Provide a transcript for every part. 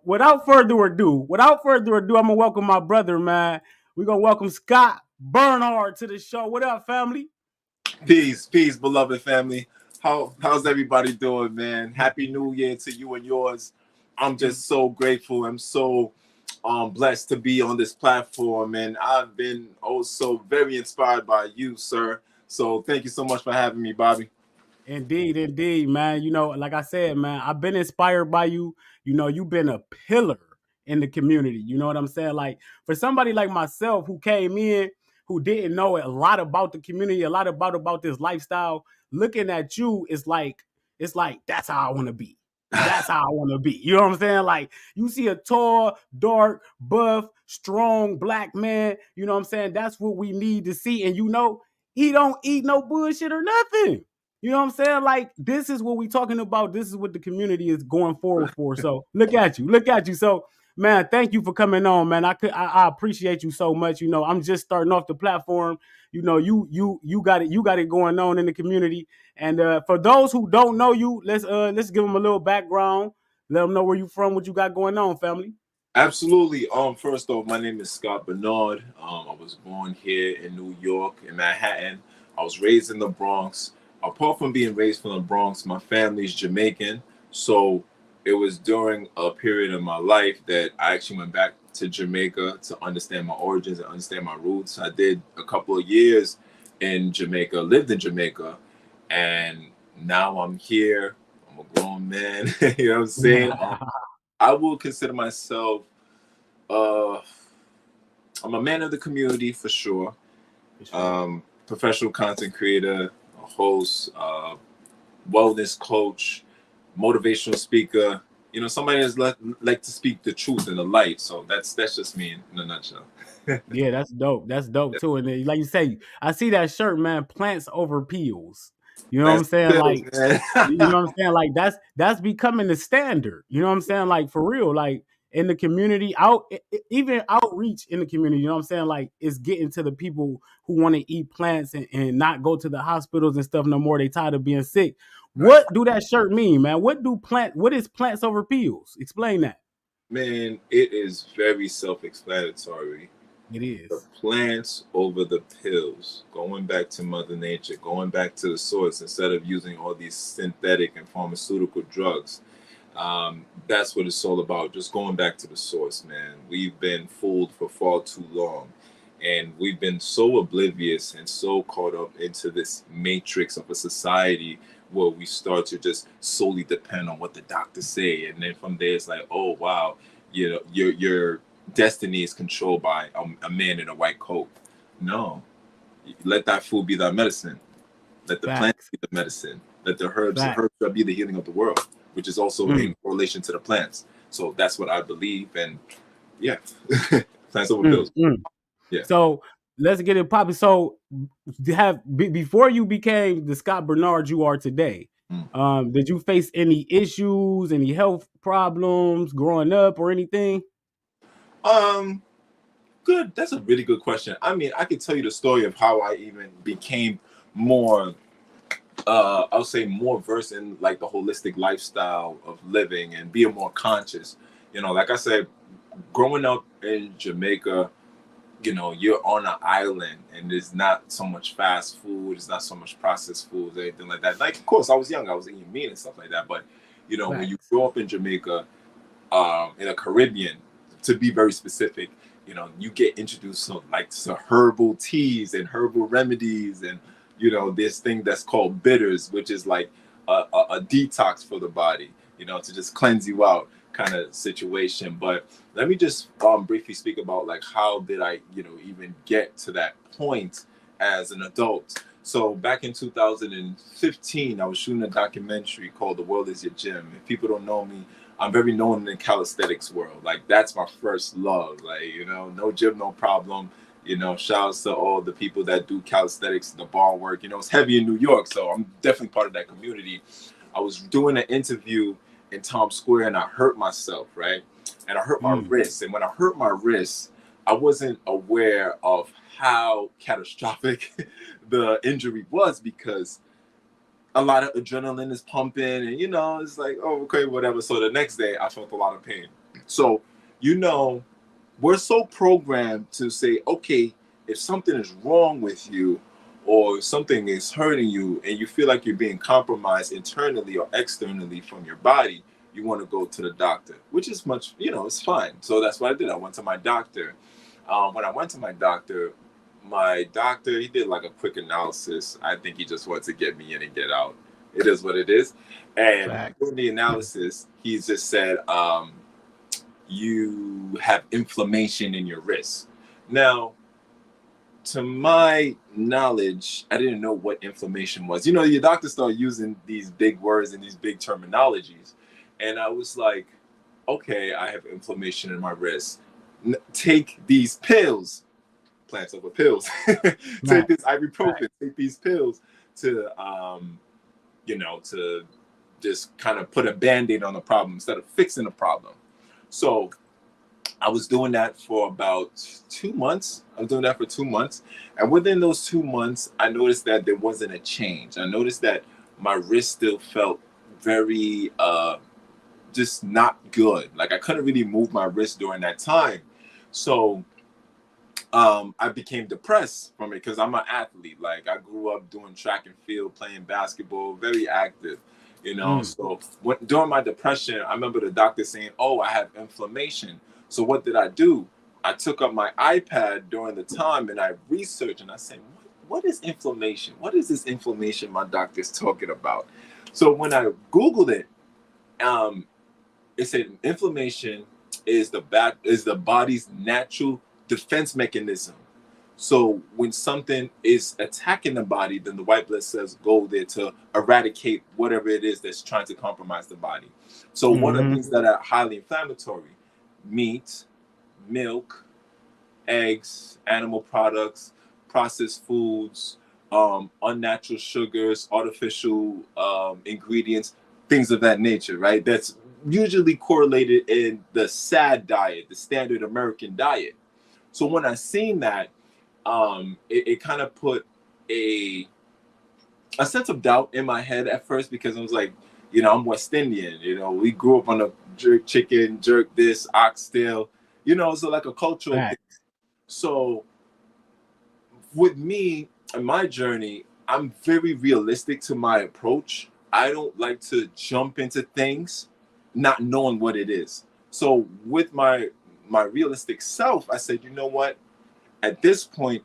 without further ado, I'm gonna welcome my brother, man. We're gonna welcome Scott Burnhard to the show. What up, family? Peace, beloved family. How's everybody doing, man? Happy New Year to you and yours. I'm just so grateful. I'm so blessed to be on this platform, and I've been also very inspired by you, sir. So thank you so much for having me, Bobby. Indeed, man. Like I said, man, I've been inspired by you. You've been a pillar in the community. You know what I'm saying? Like for somebody like myself who came in, who didn't know a lot about the community, a lot about this lifestyle, looking at you it's like that's how I want to be. That's how I want to be. You know what I'm saying? Like you see a tall, dark, buff, strong black man. You know what I'm saying? That's what we need to see. And he don't eat no bullshit or nothing. You know what I'm saying? Like this is what we talking about. This is what the community is going forward for. So look at you. So man, thank you for coming on, man. I appreciate you so much. I'm just starting off the platform. You got it going on in the community. And for those who don't know you, let's give them a little background. Let them know where you from, what you got going on, family. Absolutely. First off, my name is Scott Burnhard. I was born here in New York, in Manhattan. I was raised in the Bronx. Apart from being raised from the Bronx, my family's Jamaican. So it was during a period of my life that I actually went back to Jamaica to understand my origins and understand my roots. I did a couple of years in Jamaica, lived in Jamaica, and now I'm here. I'm a grown man. You know what I'm saying? I will consider myself uh I'm a man of the community for sure. Professional content creator, a host, wellness coach, motivational speaker. Somebody that's like to speak the truth and the light. So that's just me in a nutshell. Yeah, that's dope. That's dope too. And then, like you say, I see that shirt, man. Plants over peels. You know what I'm That's saying? pills, Like, man. you know what I'm saying? Like that's becoming the standard. You know what I'm saying? Like for real. Like in the community, even outreach in the community. You know what I'm saying? Like it's getting to the people who want to eat plants and not go to the hospitals and stuff no more. They tired of being sick. Right. What do that shirt mean, man? What is plants over peels? Explain that. Man, it is very self-explanatory. It The is. plants over the pills, going back to Mother Nature, going back to the source instead of using all these synthetic and pharmaceutical drugs. That's what it's all about. Just going back to the source, man. We've been fooled for far too long. And we've been so oblivious and so caught up into this matrix of a society where we start to just solely depend on what the doctors say. And then from there, it's like, oh, wow, your destiny is controlled by a man in a white coat. No, let that food be thy medicine. Let the plants Facts. be the medicine. Let the herbs Facts. shall be the healing of the world, which is also Mm, in correlation to the plants. So that's what I believe. And yeah, plants over mm, pills. mm. Yeah. So let's get it popping. So before you became the Scott Bernard you are today, Mm. did you face any issues, any health problems growing up or anything? Um, Good. That's a really good question. I mean, I could tell you the story of how I even became more I'll say more versed in like the holistic lifestyle of living and being more conscious. Like I said, growing up in Jamaica, you're on an island and there's not so much fast food, it's not so much processed food, anything like that. Like, of course, I was young, I was eating meat and stuff like that. But when you Facts. grow up in Jamaica, in the Caribbean, to be very specific, you get introduced to herbal teas and herbal remedies, and this thing that's called bitters, which is like a detox for the body, to just cleanse you out kind of situation. But let me just briefly speak about like how did I even get to that point as an adult. So back in 2015, I was shooting a documentary called The World Is Your Gym. If people don't know me, I'm very known in the calisthenics world. Like that's my first love. Like, no gym, no problem. Shout outs to all the people that do calisthenics, the bar work. It's heavy in New York, so I'm definitely part of that community. I was doing an interview in Times Square and I hurt myself, right? And I hurt my Mm, wrist. And when I hurt my wrist, I wasn't aware of how catastrophic the injury was, because a lot of adrenaline is pumping and it's like, oh, okay, whatever. So the next day I felt a lot of pain. So, you know, we're so programmed to say, okay, if something is wrong with you or something is hurting you and you feel like you're being compromised internally or externally from your body, you want to go to the doctor, which is much, you know, it's fine. So that's what I did. I went to my doctor. When I went to my doctor, he did like a quick analysis. I think he just wanted to get me in and get out. It is what it is. And Facts. during the analysis, he just said, you have inflammation in your wrist. Now, to my knowledge, I didn't know what inflammation was. You know, your doctor started using these big words and these big terminologies. And I was like, okay, I have inflammation in my wrist. Take these pills, plants over pills. Take this ibuprofen, take these pills to, you know, to just kind of put a Band-Aid on the problem instead of fixing the problem. So I was doing that for about 2 months. I was doing that for 2 months. And within those 2 months, I noticed that there wasn't a change. I noticed that my wrist still felt very, just not good. Like I couldn't really move my wrist during that time. So I became depressed from it because I'm an athlete. Like I grew up doing track and field, playing basketball, very active. You know, so during my depression, I remember the doctor saying, "Oh, I have inflammation." So what did I do? I took up my iPad during the time and I researched and I said, "What is inflammation? What is this inflammation my doctor's talking about?" So when I Googled it, it said inflammation is the body's natural defense mechanism. So when something is attacking the body, then the white blood cells go there to eradicate whatever it is that's trying to compromise the body. So one of the things that are highly inflammatory, meat, milk, eggs, animal products, processed foods, unnatural sugars, artificial ingredients, things of that nature, right? That's usually correlated in the SAD diet, the standard American diet. So when I seen that, it kind of put a sense of doubt in my head at first because I was like, you know, I'm West Indian, you know, we grew up on a jerk chicken, jerk this, oxtail, you know, so like a cultural thing. So with me and my journey, I'm very realistic to my approach. I don't like to jump into things not knowing what it is. So with my realistic self, I said, you know what? At this point,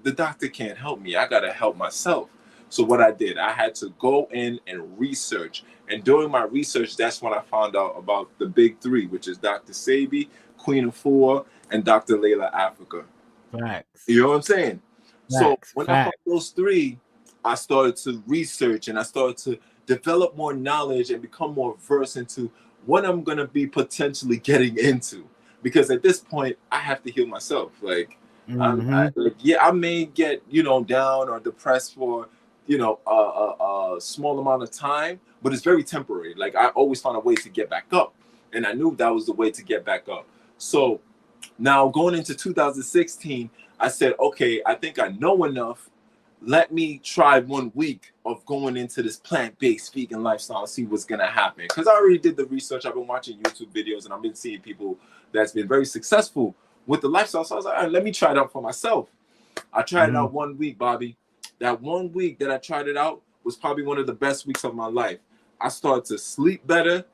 the doctor can't help me. I got to help myself. So what I did, I had to go in and research. And during my research, that's when I found out about the big three, which is Dr. Sebi, Queen of Four, and Dr. Layla Africa. Facts. You know what I'm saying? So when I found Facts. those three, I started to research and I started to develop more knowledge and become more versed into what I'm going to be potentially getting into. Because at this point, I have to heal myself. Like, I may get, you know, down or depressed for, you know, a small amount of time, but it's very temporary. Like I always found a way to get back up, and I knew that was the way to get back up. So now going into 2016, I said, okay, I think I know enough. Let me try 1 week of going into this plant-based vegan lifestyle and see what's gonna happen. Because I already did the research. I've been watching YouTube videos and I've been seeing people that's been very successful with the lifestyle. So I was like, all right, let me try it out for myself. I tried it out 1 week, Bobby. That 1 week that I tried it out was probably one of the best weeks of my life. I started to sleep better.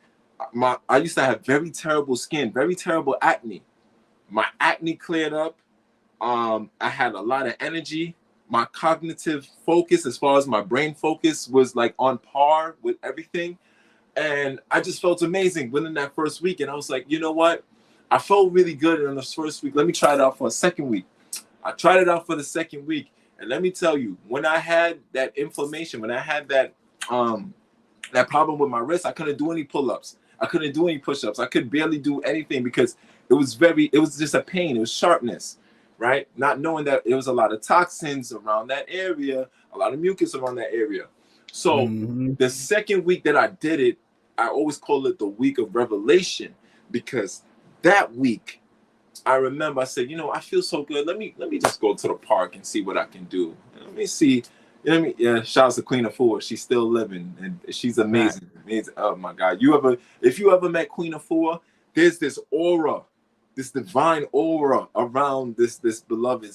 I used to have very terrible skin, very terrible acne. My acne cleared up. I had a lot of energy. My cognitive focus, as far as my brain focus, was like on par with everything. And I just felt amazing within that first week. And I was like, you know what? I felt really good in the first week. Let me try it out for a second week. I tried it out for the second week. And let me tell you, when I had that inflammation, when I had that that problem with my wrist, I couldn't do any pull-ups. I couldn't do any push-ups. I could barely do anything because it was just a pain. It was sharpness, right? Not knowing that there was a lot of toxins around that area, a lot of mucus around that area. So the second week that I did it, I always call it the week of revelation, because that week, I remember I said, you know, I feel so good. Let me just go to the park and see what I can do. Let me see. Yeah, shout out to Queen of Four. She's still living and she's amazing. Amazing. Oh my God. If you ever met Queen of Four, there's this aura, this divine aura around this beloved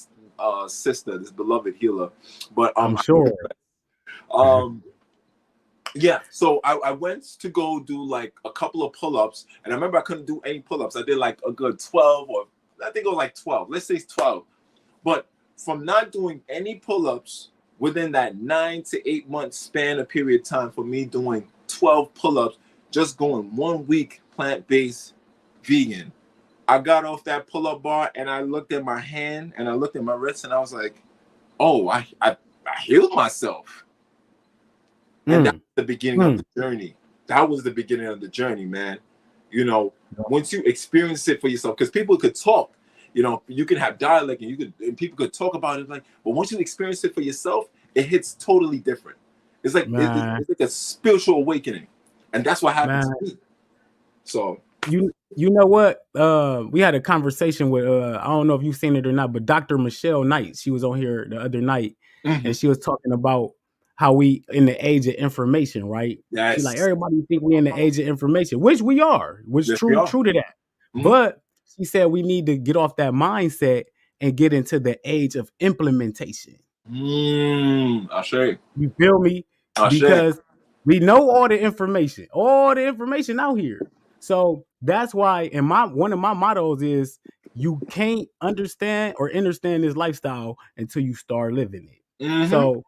sister, this beloved healer. But I'm sure. yeah, so I went to go do like a couple of pull-ups, and I remember I couldn't do any pull-ups. I did like a good 12, or I think it was like 12. Let's say 12. But from not doing any pull-ups within that 9 to 8 month span of period of time, for me doing 12 pull-ups, just going 1 week plant-based vegan, I got off that pull-up bar and I looked at my hand and I looked at my wrist and I was like, oh, I healed myself. And that's the beginning of the journey. That was the beginning of the journey, man. You know, once you experience it for yourself, because people could talk, you know, you can have dialect and people could talk about it, like, but once you experience it for yourself, it hits totally different. It's like it's like a spiritual awakening, and that's what happened to me. So you know what? We had a conversation with I don't know if you've seen it or not, but Dr. Michelle Knight. She was on here the other night, and she was talking about how we in the age of information, right? Yes. She like, everybody think we in the age of information, which we are, which yes, true to that. But she said we need to get off that mindset and get into the age of implementation. I say. You feel me? Because we know all the information out here. So that's why, and one of my mottos is, you can't understand or understand this lifestyle until you start living it. So,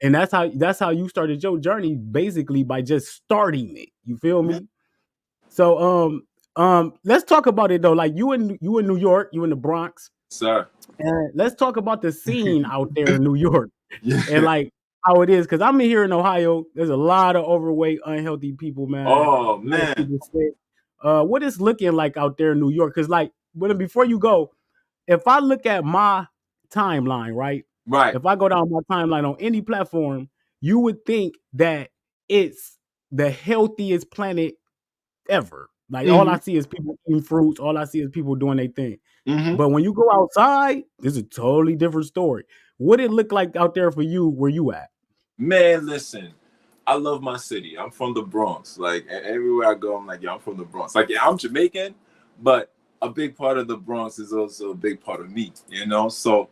and that's how you started your journey, basically by just starting it. You feel me? So let's talk about it though. Like you in New York, you in the Bronx, sir. And let's talk about the scene out there in New York, and like how it is. Because I'm here in Ohio. There's a lot of overweight, unhealthy people, man. Oh man. What is looking like out there in New York? Because like, before you go, if I look at my timeline, right? If I go down my timeline on any platform, you would think that it's the healthiest planet ever. Like all I see is people eating fruits. All I see is people doing their thing. But when you go outside, it's a totally different story. What it look like out there for you? Where you at? Man, listen, I love my city. I'm from the Bronx. Like everywhere I go, I'm like, yeah, I'm from the Bronx. Like, yeah, I'm Jamaican, but a big part of the Bronx is also a big part of me, you know? So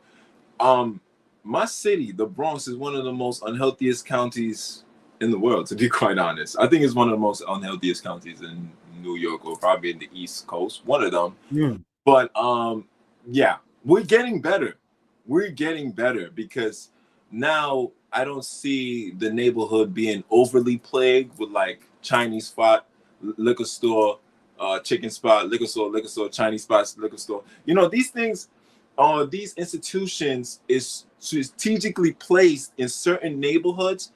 my city, the Bronx, is one of the most unhealthiest counties in the world, to be quite honest. I think it's one of the most unhealthiest counties in New York, or probably in the East Coast, one of them. But yeah, we're getting better. We're getting better because now I don't see the neighborhood being overly plagued with like Chinese spot, liquor store, chicken spot, liquor store, Chinese spots, liquor store. You know, these things, these institutions is strategically placed in certain neighborhoods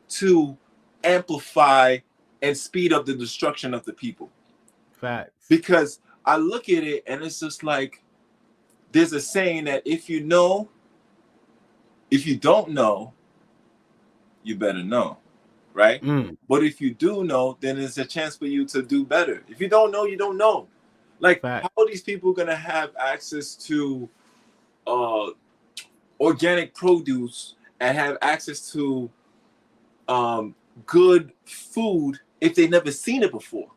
to amplify and speed up the destruction of the people. Facts. Because I look at it and it's just like, there's a saying that if you don't know, you better know, right? But if you do know, then there's a chance for you to do better. If you don't know, you don't know. Like, how are these people gonna have access to organic produce and have access to good food if they never seen it before?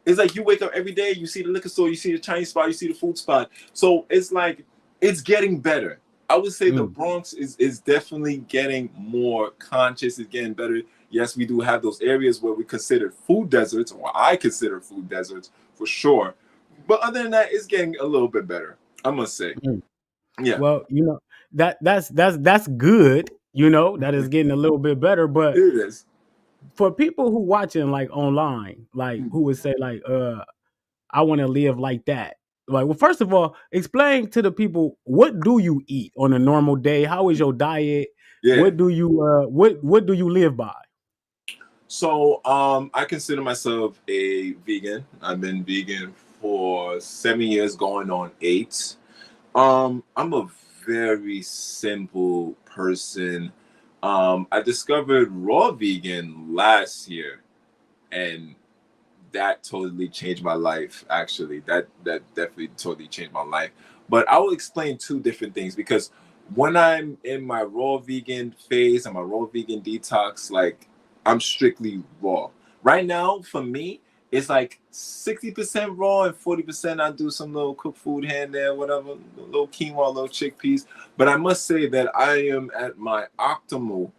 It's like you wake up every day, you see the liquor store, you see the Chinese spot, you see the food spot. So it's like, it's getting better. I would say the Bronx is definitely getting more conscious, it's getting better. Yes, we do have those areas where we consider food deserts, or I consider food deserts for sure. But other than that, it's getting a little bit better, I must say. Yeah. Well, you know, that's good, you know, that is getting a little bit better. But it is. For people who watching like online, like who would say like, I want to live like that. Like, well, first of all, explain to the people, what do you eat on a normal day? How is your diet? What do you what do you live by? So I consider myself a vegan. I've been vegan for 7 years, going on 8. I'm a very simple person. I discovered raw vegan last year, and that totally changed my life. Actually, that definitely totally changed my life. But I will explain 2 different things, because when I'm in my raw vegan phase and my raw vegan detox, like, I'm strictly raw. Right now, for me, it's like 60% raw and 40% I do some little cooked food here and there, whatever, little quinoa, little chickpeas. But I must say that I am at my optimal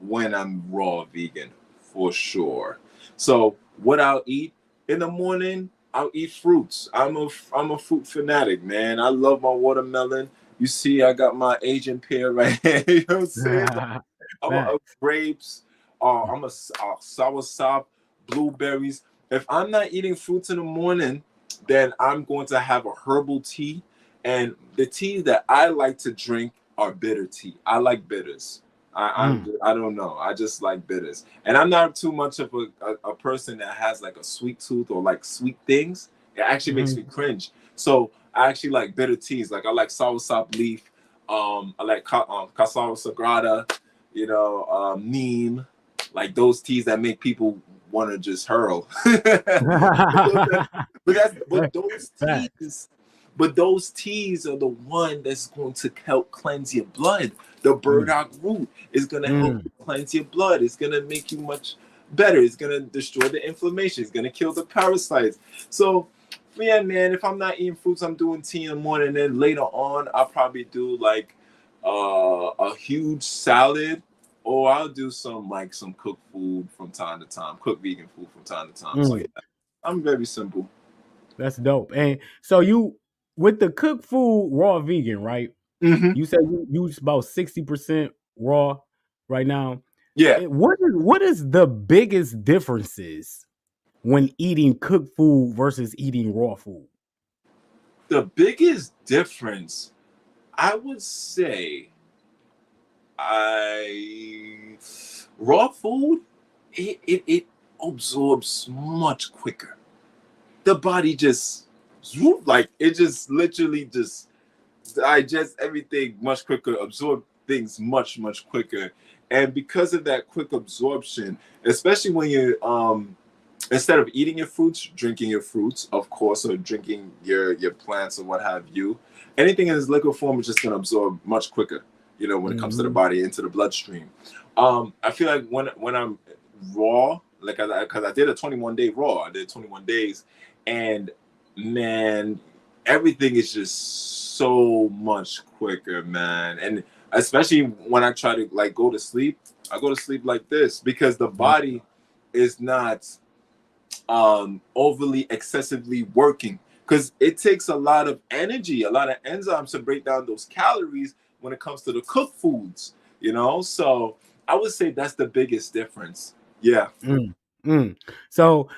when I'm raw vegan, for sure. So what I'll eat in the morning, I'll eat fruits. I'm a fruit fanatic, man. I love my watermelon. You see, I got my Asian pear right here. You know what I'm saying? I'm a Facts. grapes. I'm a sour sop, blueberries. If I'm not eating fruits in the morning, then I'm going to have a herbal tea. And the tea that I like to drink are bitter tea. I like bitters. I don't know. I just like bitters, and I'm not too much of a person that has like a sweet tooth or like sweet things. It actually makes me cringe. So I actually like bitter teas. Like I like sour sop leaf. I like cassava sagrada. You know, neem. Like those teas that make people want to just hurl. But those Facts. teas. But those teas are the one that's going to help cleanse your blood. The burdock root is going to help you cleanse your blood. It's going to make you much better. It's going to destroy the inflammation. It's going to kill the parasites. So, yeah, man, if I'm not eating fruits, I'm doing tea in the morning. And then later on, I'll probably do like a huge salad, or I'll do some cooked food from time to time, cooked vegan food from time to time. So, yeah, I'm very simple. That's dope. And so you with the cooked food raw vegan, right? Mm-hmm. You said you use about 60% raw right now. Yeah. What is the biggest differences when eating cooked food versus eating raw food? The biggest difference, I would say, I raw food, it absorbs much quicker. The body just like it just literally just digest everything much quicker, absorb things much quicker. And because of that quick absorption, especially when you instead of eating your fruits, drinking your fruits, of course, or drinking your plants or what have you, anything in this liquid form is just going to absorb much quicker, you know, when it comes to the body, into the bloodstream. I feel like when I'm raw, like because I did a 21-day raw, I did 21 days, and man, everything is just so much quicker, man. And especially when I try to like go to sleep, I go to sleep like this because the body is not overly excessively working, because it takes a lot of energy, a lot of enzymes to break down those calories when it comes to the cooked foods, you know. So I would say that's the biggest difference. Yeah. Mm, mm. So,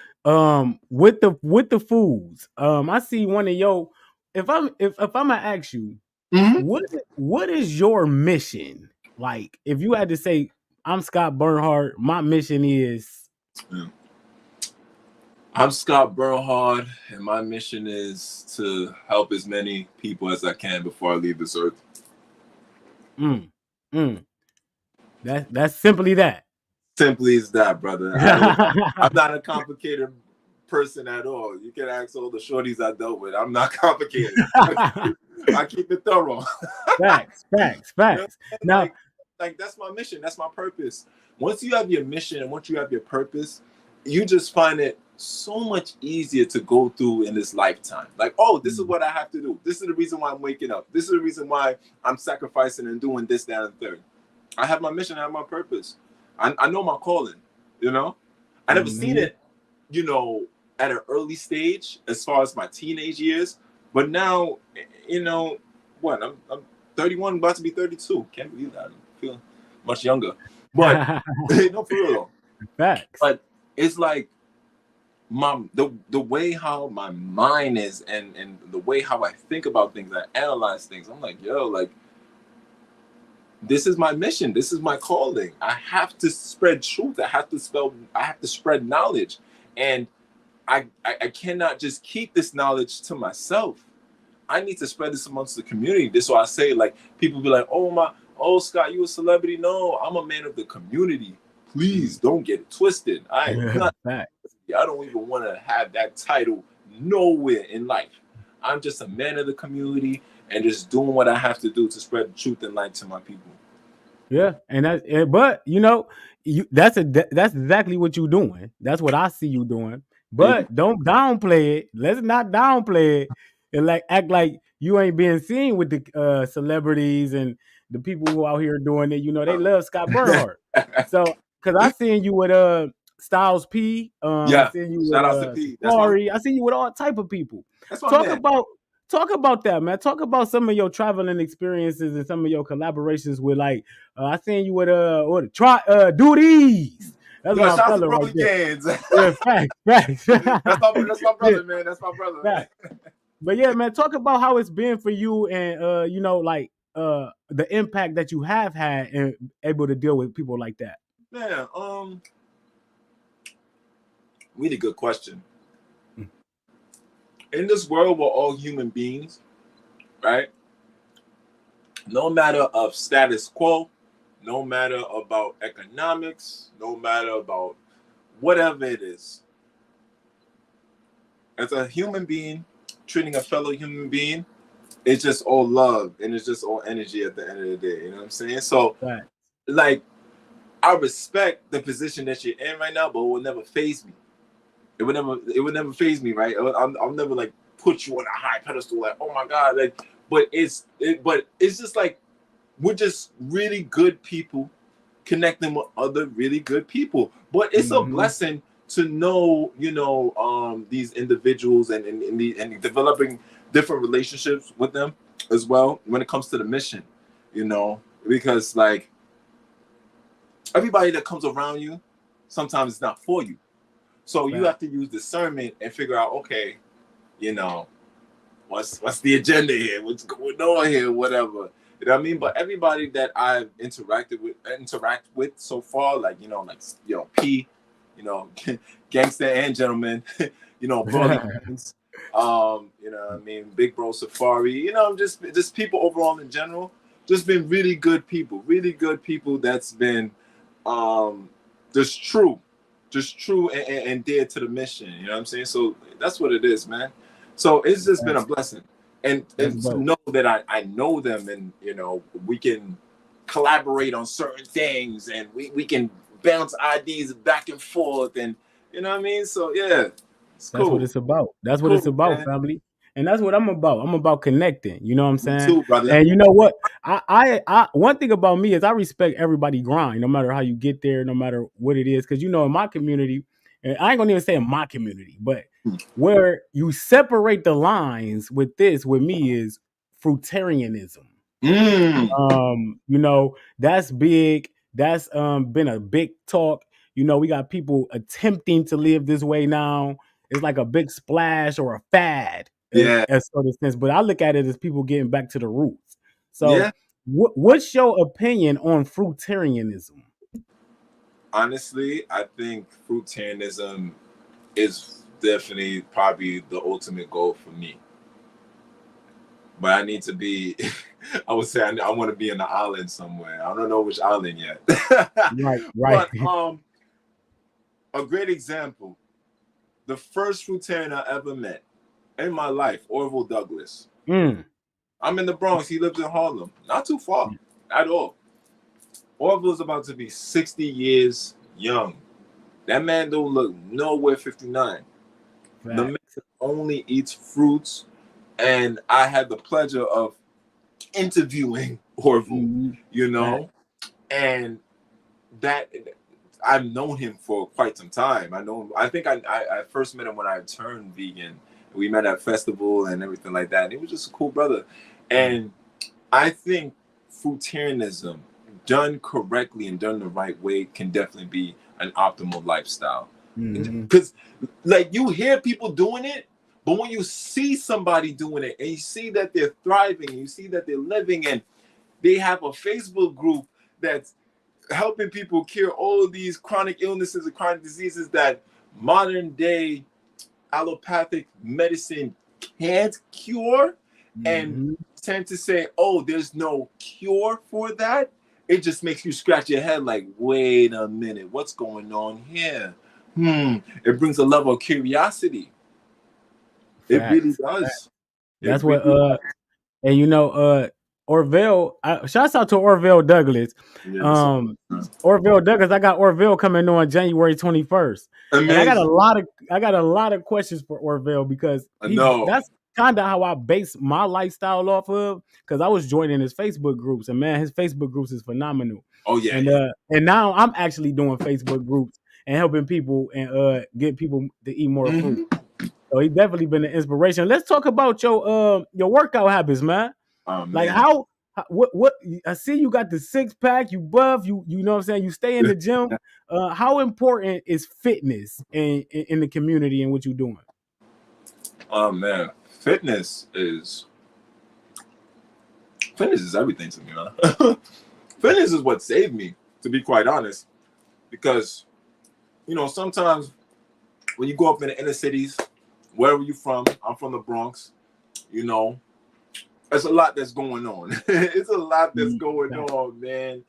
with the foods, I see one of your. If I'm gonna ask you, Mm-hmm. what is your mission? Like, if you had to say, I'm Scott Burnhard, my mission is. I'm Scott Burnhard, and my mission is to help as many people as I can before I leave this earth. Mm, mm. That's simply that. Simply as that, brother. I'm not a complicated person at all. You can ask all the shorties I dealt with. I'm not complicated. I keep it thorough. Facts, facts, You know, facts. Now, like that's my mission. That's my purpose. Once you have your mission and once you have your purpose, you just find it so much easier to go through in this lifetime. Like, oh, this is what I have to do. This is the reason why I'm waking up. This is the reason why I'm sacrificing and doing this, that, and third. I have my mission. I have my purpose. I know my calling. You know, I never seen it, you know, at an early stage as far as my teenage years. But now, you know, what I'm 31, about to be 32. Can't believe that. I feel much younger. But no, for real though. facts. But it's like the way how my mind is, and the way how I think about things, I analyze things. I'm like, yo, like this is my mission. This is my calling. I have to spread truth. I have to spread knowledge, and I cannot just keep this knowledge to myself. I need to spread this amongst the community. This is why I say, like, people be like, oh Scott, you a celebrity? No, I'm a man of the community. Please don't get it twisted. I'm not. Facts. I don't even want to have that title nowhere in life. I'm just a man of the community and just doing what I have to do to spread the truth and light to my people. Yeah, and but that's exactly what you're doing. That's what I see you doing. But don't downplay it. Let's not downplay it and like act like you ain't being seen with the celebrities and the people who out here doing it. You know, they love Scott Burnhard. So, cause I seen you with Styles P. I Yeah, seen you with shout out to P. That's my Safari. I seen you with all type of people. that's my Talk man. about talk about that, man. Talk about some of your traveling experiences and some of your collaborations with like I seen you with Duties. That's Yo, my shout out to fella right Broly there. Gaines. Yeah, facts, facts. That's my Yeah, brother, man. That's my brother. facts. But yeah, man, talk about how it's been for you and you know, like the impact that you have had and able to deal with people like that. Man, really good question. Mm. In this world, we're all human beings, right? No matter of status quo, no matter about economics, no matter about whatever it is. As a human being, treating a fellow human being, it's just all love and it's just all energy at the end of the day. You know what I'm saying? So, Right. like, I respect the position that you're in right now, but it will never phase me. It would never phase me, right? I'll never like put you on a high pedestal, like, oh my god, like. But it's just like we're just really good people connecting with other really good people. But it's a blessing to know, you know, these individuals and developing different relationships with them as well when it comes to the mission, you know, because like everybody that comes around you, sometimes it's not for you. So you have to use discernment and figure out, okay, you know, what's the agenda here? What's going on here? Whatever. You know what I mean? But everybody that I've interact with so far, like, you know, P, you know, gangster and gentleman, you know, Broly, you know what I mean, Big Bro Safari, you know, just people overall in general, just been really good people that's been just true and dear to the mission. You know what I'm saying? So that's what it is, man. So it's just been a blessing. And to know that I know them and, you know, we can collaborate on certain things and we can bounce ideas back and forth and, you know what I mean? So, yeah, it's That's what cool. it's about. That's what it's Cool, about, man. family. And that's what I'm about. I'm about connecting. You know what I'm Me saying? too, brother. And you know what? I one thing about me is I respect everybody grind, no matter how you get there, no matter what it is. Because you know, in my community, and I ain't gonna even say in my community, but where you separate the lines with this with me is Futarianism. You know, that's big. That's been a big talk. You know, we got people attempting to live this way now. It's like a big splash or a fad in Yeah. a sort of sense. But I look at it as people getting back to the roots. So Yeah. what's your opinion on fruitarianism? Honestly, I think fruitarianism is definitely probably the ultimate goal for me. But I need to be, I would say I want to be in the island somewhere. I don't know which island yet. Right, right. But a great example, the first fruitarian I ever met in my life, Orville Douglas. Mm. I'm in the Bronx. He lives in Harlem. Not too far at all. Orville's about to be 60 years young. That man don't look nowhere 59. The man only eats fruits. And I had the pleasure of interviewing Orville, you know, and that I've known him for quite some time. I know him. I think I first met him when I turned vegan. We met at a festival and everything like that. And he was just a cool brother. And I think fruitarianism, done correctly and done the right way, can definitely be an optimal lifestyle. Because, like, you hear people doing it, but when you see somebody doing it and you see that they're thriving, you see that they're living, and they have a Facebook group that's helping people cure all of these chronic illnesses and chronic diseases that modern day allopathic medicine can't cure, and tend to say, oh, there's no cure for that. It just makes you scratch your head like, wait a minute, what's going on here? It brings a level of curiosity. It really does. That's what and you know Orville, shouts out to Orville Douglas. Yeah, what's up? Um, Orville Douglas, I got Orville coming on January 21st. And I got Amazing. a lot of questions for Orville because No. that's kind of how I base my lifestyle off of, because I was joining his Facebook groups, and man, his Facebook groups is phenomenal. Oh yeah. And now I'm actually doing Facebook groups and helping people and get people to eat more fruit. So he definitely been an inspiration. Let's talk about your workout habits, man. Oh Like man. how what I see you got the 6-pack, you buff, you know what I'm saying, you stay in the gym. How important is fitness in the community and what you're doing? Oh man. Fitness is everything to me, man. Fitness is what saved me, to be quite honest. Because, sometimes when you go up in the inner cities, wherever you're from, I'm from the Bronx, there's a lot that's going on. It's a lot that's going on, man.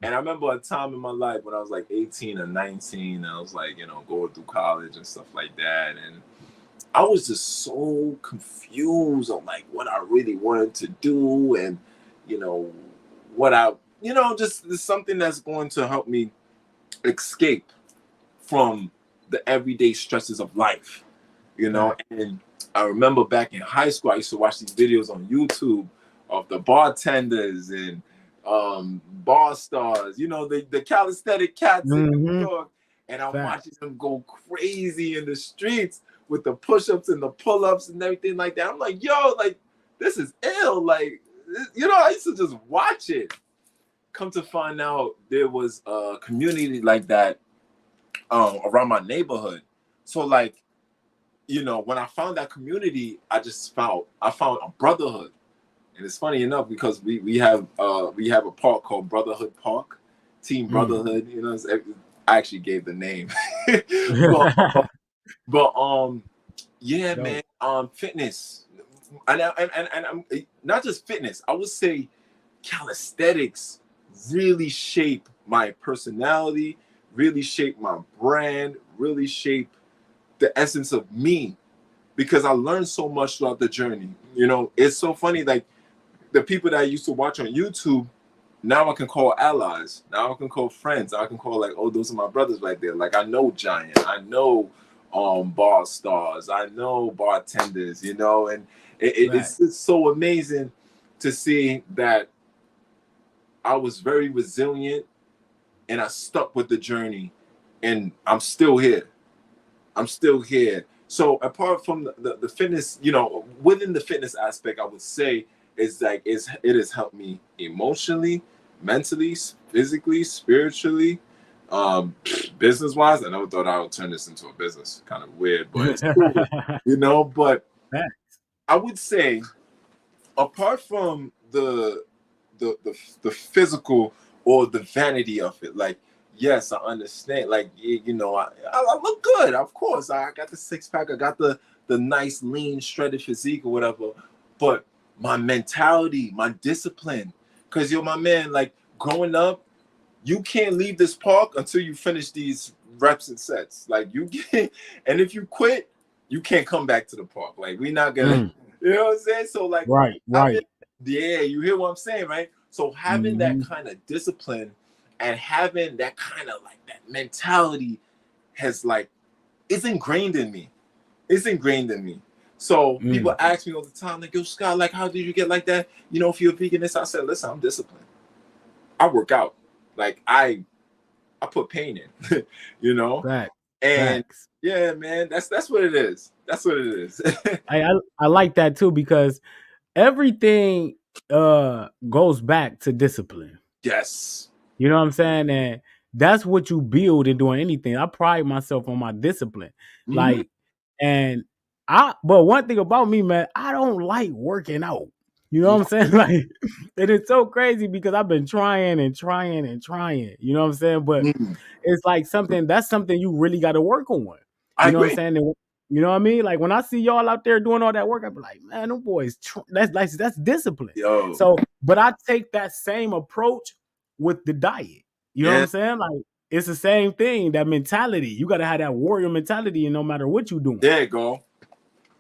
And I remember a time in my life when I was like 18 or 19, I was like, going through college and stuff like that. And I was just so confused on like what I really wanted to do and, what I, just something that's going to help me escape from the everyday stresses of life, And I remember back in high school, I used to watch these videos on YouTube of the bartenders and bar stars, the calisthenic cats in New York. And I'm watching them go crazy in the streets with the push-ups and the pull-ups and everything like that. I'm like, yo, like, this is ill. Like, I used to just watch it. Come to find out there was a community like that around my neighborhood. So like, when I found that community, I found a brotherhood. And it's funny enough because we have a park called Brotherhood Park, Team Brotherhood. I actually gave the name, but yeah, man. Fitness, and I'm not just fitness. I would say calisthenics really shape my personality, really shape my brand, really shape the essence of me, because I learned so much throughout the journey. It's so funny, like the people that I used to watch on YouTube, now I can call allies. Now I can call friends. I can call like, oh, those are my brothers right there. Like I know Giant, I know bar stars, I know bartenders, and it's just so amazing to see that I was very resilient and I stuck with the journey, and I'm still here. So apart from the fitness, within the fitness aspect, I would say it has helped me emotionally, mentally, physically, spiritually, business wise. I never thought I would turn this into a business. Kind of weird, but it's cool, But I would say, apart from the physical or the vanity of it, like, yes, I understand. Like, I look good. Of course, I got the 6-pack. I got the nice, lean, shredded physique or whatever. But my mentality, my discipline, because my man, like growing up, you can't leave this park until you finish these reps and sets. Like you can't, and if you quit, you can't come back to the park. Like we're not gonna, you know what I'm saying? So like, right. Yeah, you hear what I'm saying, right? So having that kind of discipline and having that kind of like that mentality it's ingrained in me. So people ask me all the time, like, yo, Scott, like, how did you get like that? If you're a veganist, I said, listen, I'm disciplined. I work out. Like I put pain in, And yeah, man, that's what it is. That's what it is. I like that too, because everything goes back to discipline. Yes. You know what I'm saying? And that's what you build in doing anything. I pride myself on my discipline. Like, but one thing about me, man, I don't like working out. You know what I'm saying? Like, it is so crazy because I've been trying and trying and trying. You know what I'm saying? But it's like that's something you really got to work on. You know what I'm saying? And, you know what I mean? Like when I see y'all out there doing all that work, I be like, man, them boys, that's discipline. Yo. So, but I take that same approach with the diet. You know what I'm saying? Like it's the same thing, that mentality. You got to have that warrior mentality, and no matter what you're doing. There you go.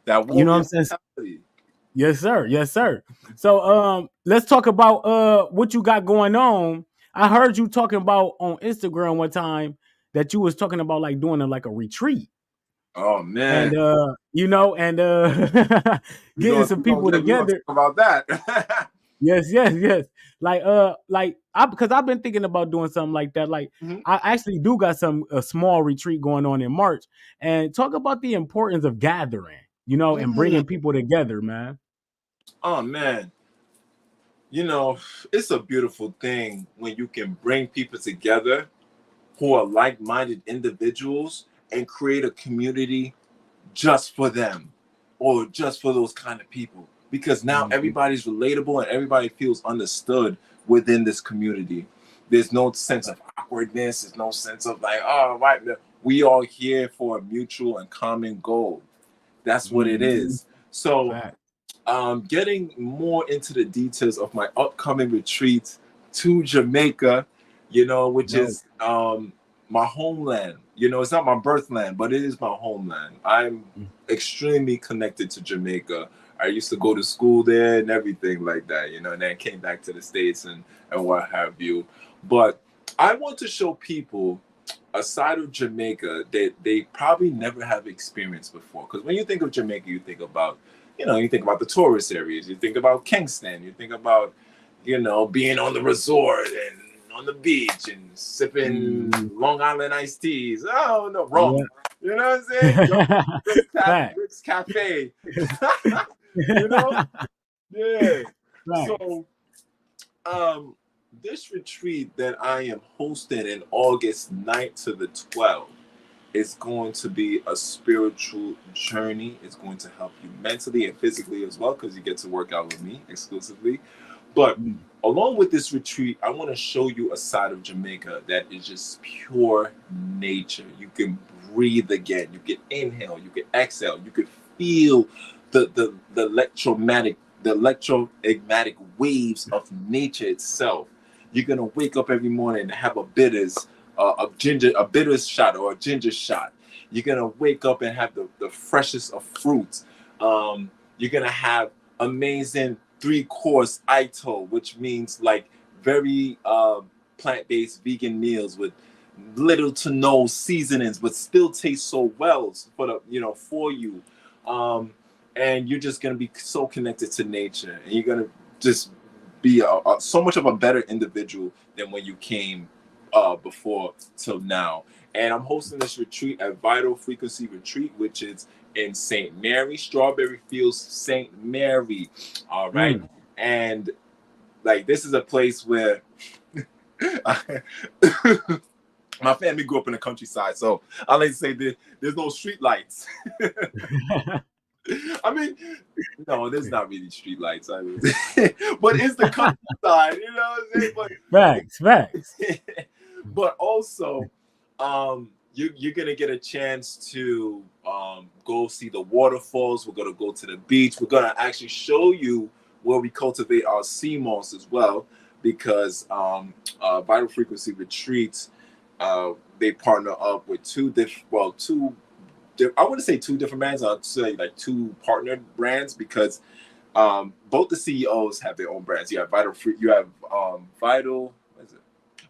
That warrior you know what I'm saying? mentality. Yes, sir. Yes, sir. So let's talk about what you got going on. I heard you talking about on Instagram one time that you was talking about like doing like a retreat. Oh man, And and getting some people we gonna together. talk about that. Yes, yes, yes. Like I because I've been thinking about doing something like that. Like Mhm. I actually do got some a small retreat going on in March, and talk about the importance of gathering, and Mm. bringing people together, man. Oh man, you know, it's a beautiful thing when you can bring people together who are like-minded individuals and create a community just for them or just for those kind of people, because now Mhm. everybody's relatable and everybody feels understood within this community. There's no sense of awkwardness, there's no sense of like, oh right, we all here for a mutual and common goal. That's what it Mhm. is. So Fact. getting more into the details of my upcoming retreat to Jamaica, which Dope. is my homeland. It's not my birthland, but it is my homeland. I'm Mm. extremely connected to Jamaica. I used to go to school there and everything like that, and then came back to the States and what have you. But I want to show people a side of Jamaica that they probably never have experienced before. Because when you think of Jamaica, you think about the tourist areas, you think about Kingston, you think about, being on the resort and on the beach and sipping Mhm. Long Island iced teas. Oh no, Yeah. rum. You know what I'm saying? Fact. Rick's Cafe. you know? Yeah. Fact. So um this retreat that I am hosting in August 9th to the 12th, it's going to be a spiritual journey. It's going to help you mentally and physically as well, because you get to work out with me exclusively. But Mm. along with this retreat, I want to show you a side of Jamaica that is just pure nature. You can breathe again. You can inhale. You can exhale. You can feel the electromagnetic waves of nature itself. You're gonna wake up every morning and have a bitters shot or a ginger shot. You're gonna wake up and have the freshest of fruits. You're gonna have amazing three-course Ito, which means like very plant-based vegan meals with little to no seasonings, but still taste so well for you. Um, and you're just gonna be so connected to nature, and you're gonna just be so much of a better individual than when you came before till now. And I'm hosting this retreat at Vital Frequency Retreat, which is in St. Mary, Strawberry Fields, St. Mary. All right. Mm. And like, this is a place where my family grew up in the countryside. So I like to say there's no street lights. I mean, no, there's not really street lights. I mean, but it's the countryside, you know what I'm saying? Facts. Facts. But also, you're gonna get a chance to go see the waterfalls. We're gonna go to the beach. We're gonna actually show you where we cultivate our Seamos as well, because Vital Frequency Retreats, they partner up with I wouldn't say two different brands. I'd say like two partnered brands, because both the CEOs have their own brands. You have Vital, what is it?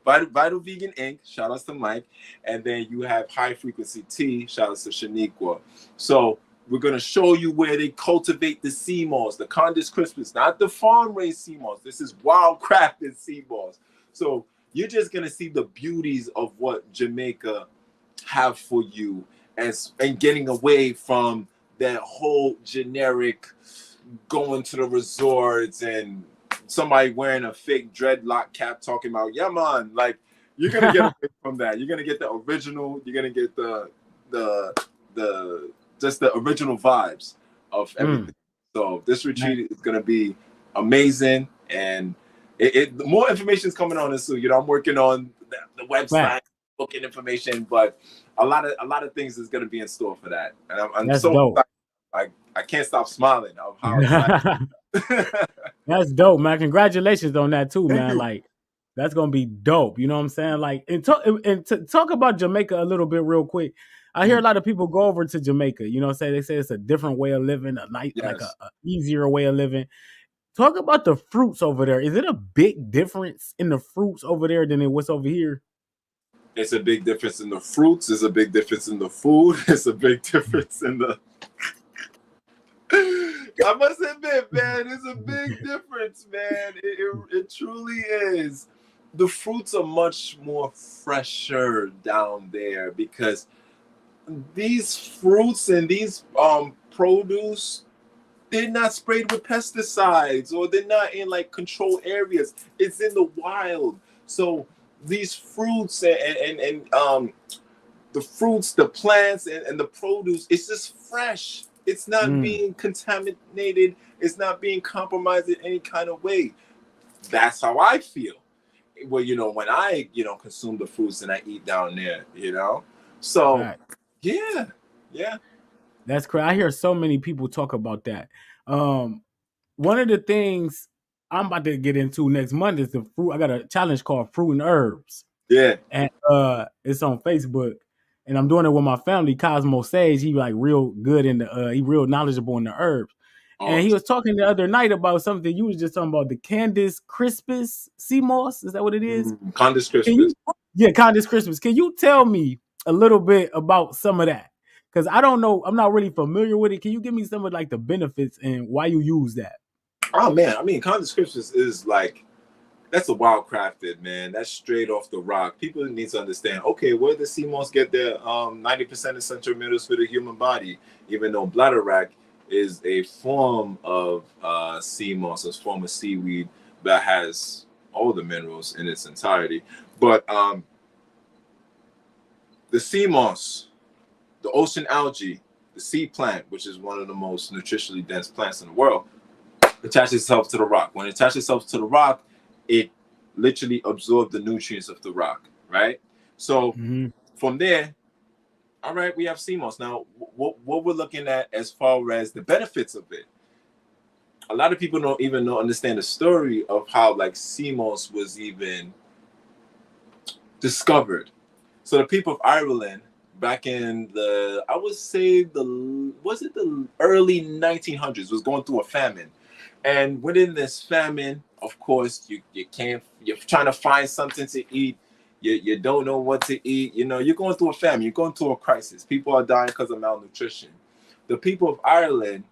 Vital Vegan Inc. Shout outs to Mike, and then you have High Frequency Tea. Shout outs to Shaniqua. So we're gonna show you where they cultivate the Seamos, the Condis Crispus, not the farm raised Seamos. This is wild crafted Seamos. So you're just gonna see the beauties of what Jamaica have for you, and getting away from that whole generic going to the resorts and somebody wearing a fake dreadlock cap talking about, yeah man, like, you're gonna get away from that. You're gonna get the original. You're gonna get the just the original vibes of Mm. everything. So this Right. retreat is gonna be amazing, and more information is coming on this soon. I'm working on the website, Fact. booking information, but a lot of things is gonna be in store for that, and I'm That's so dope. excited. I can't stop smiling of how excited. That's dope, man. Congratulations on that too, Thank man. you. Like that's gonna be dope. You know what I'm saying? Like, and to talk about Jamaica a little bit real quick. I hear a lot of people go over to Jamaica. Say they say it's a different way of living, a night like Yes. a easier way of living. Talk about the fruits over there. Is it a big difference in the fruits over there than it was over here? It's a big difference in the fruits. It's a big difference in the food. It's a big difference in the. I must admit, man, it's a big difference, man. It truly is. The fruits are much more fresher down there because these fruits and these produce, they're not sprayed with pesticides or they're not in like controlled areas. It's in the wild. So these fruits and the fruits, the plants, and the produce, it's just fresh. It's not being contaminated. It's not being compromised in any kind of way. That's how I feel. Well, when I, consume the fruits and I eat down there, So, Right. yeah, yeah. That's correct. I hear so many people talk about that. One of the things I'm about to get into next month is the fruit. I got a challenge called Fruit and Herbs. Yeah. And it's on Facebook. And I'm doing it with my family. Cosmo Sage, he like real good in the he real knowledgeable in the herbs. And Oh, he was talking the other night about something you was just talking about, the Candice Crispus Seamos. Is that what it is? Condis Can Crispus. you Candice Crispus. Can you tell me a little bit about some of that? Because I don't know, I'm not really familiar with it. Can you give me some of like the benefits and why you use that? Oh man, I mean, Condis Crispus is like, that's a wild crafted, man. That's straight off the rock. People need to understand, okay, where does Seamos get their 90% essential minerals for the human body? Even though bladderwrack is a form of Seamos, a form of seaweed that has all the minerals in its entirety. But the Seamos, the ocean algae, the sea plant, which is one of the most nutritionally dense plants in the world, attaches itself to the rock. When it attaches itself to the rock, it literally absorbs the nutrients of the rock, right? So from there, all right, we have Seamos. Now, what we're looking at as far as the benefits of it, a lot of people don't even understand the story of how like Seamos was even discovered. So the people of Ireland back in the, I would say the early 1900s was going through a famine. And within this famine, of course, you're trying to find something to eat. You don't know what to eat. You're going through a famine. You're going through a crisis. People are dying because of malnutrition. The people of Ireland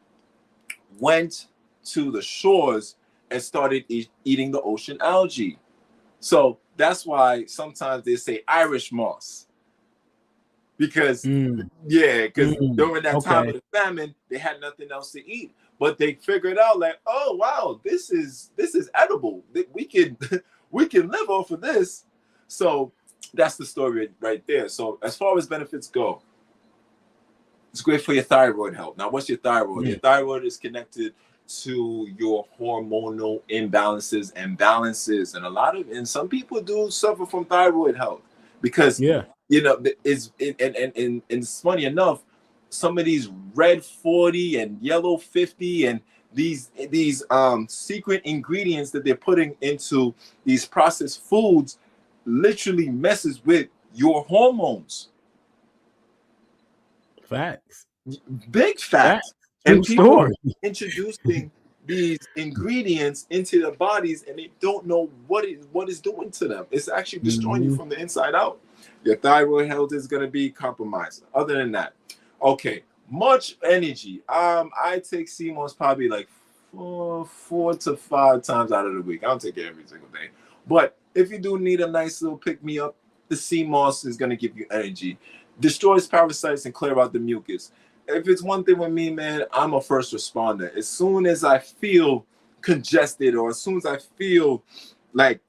went to the shores and started eating the ocean algae. So that's why sometimes they say Irish moss. Because during that time of the famine, they had nothing else to eat. But they figured out like, oh wow, this is edible. We can live off of this. So that's the story right there. So as far as benefits go, it's great for your thyroid health. Now, what's your thyroid? Your thyroid is connected to your hormonal imbalances and balances, and some people do suffer from thyroid health because and it's funny enough, some of these red 40 and yellow 50 and these secret ingredients that they're putting into these processed foods literally messes with your hormones. Facts. Big facts. And people are introducing these ingredients into their bodies and they don't know what is doing to them. It's actually destroying you from the inside out. Your thyroid health is going to be compromised. Other than that, okay, much energy. I take Seamos probably like 4 to 5 times out of the week. I don't take it every single day. But if you do need a nice little pick-me-up, the Seamos is going to give you energy. Destroys parasites and clear out the mucus. If it's one thing with me, man, I'm a first responder. As soon as I feel congested or as soon as I feel like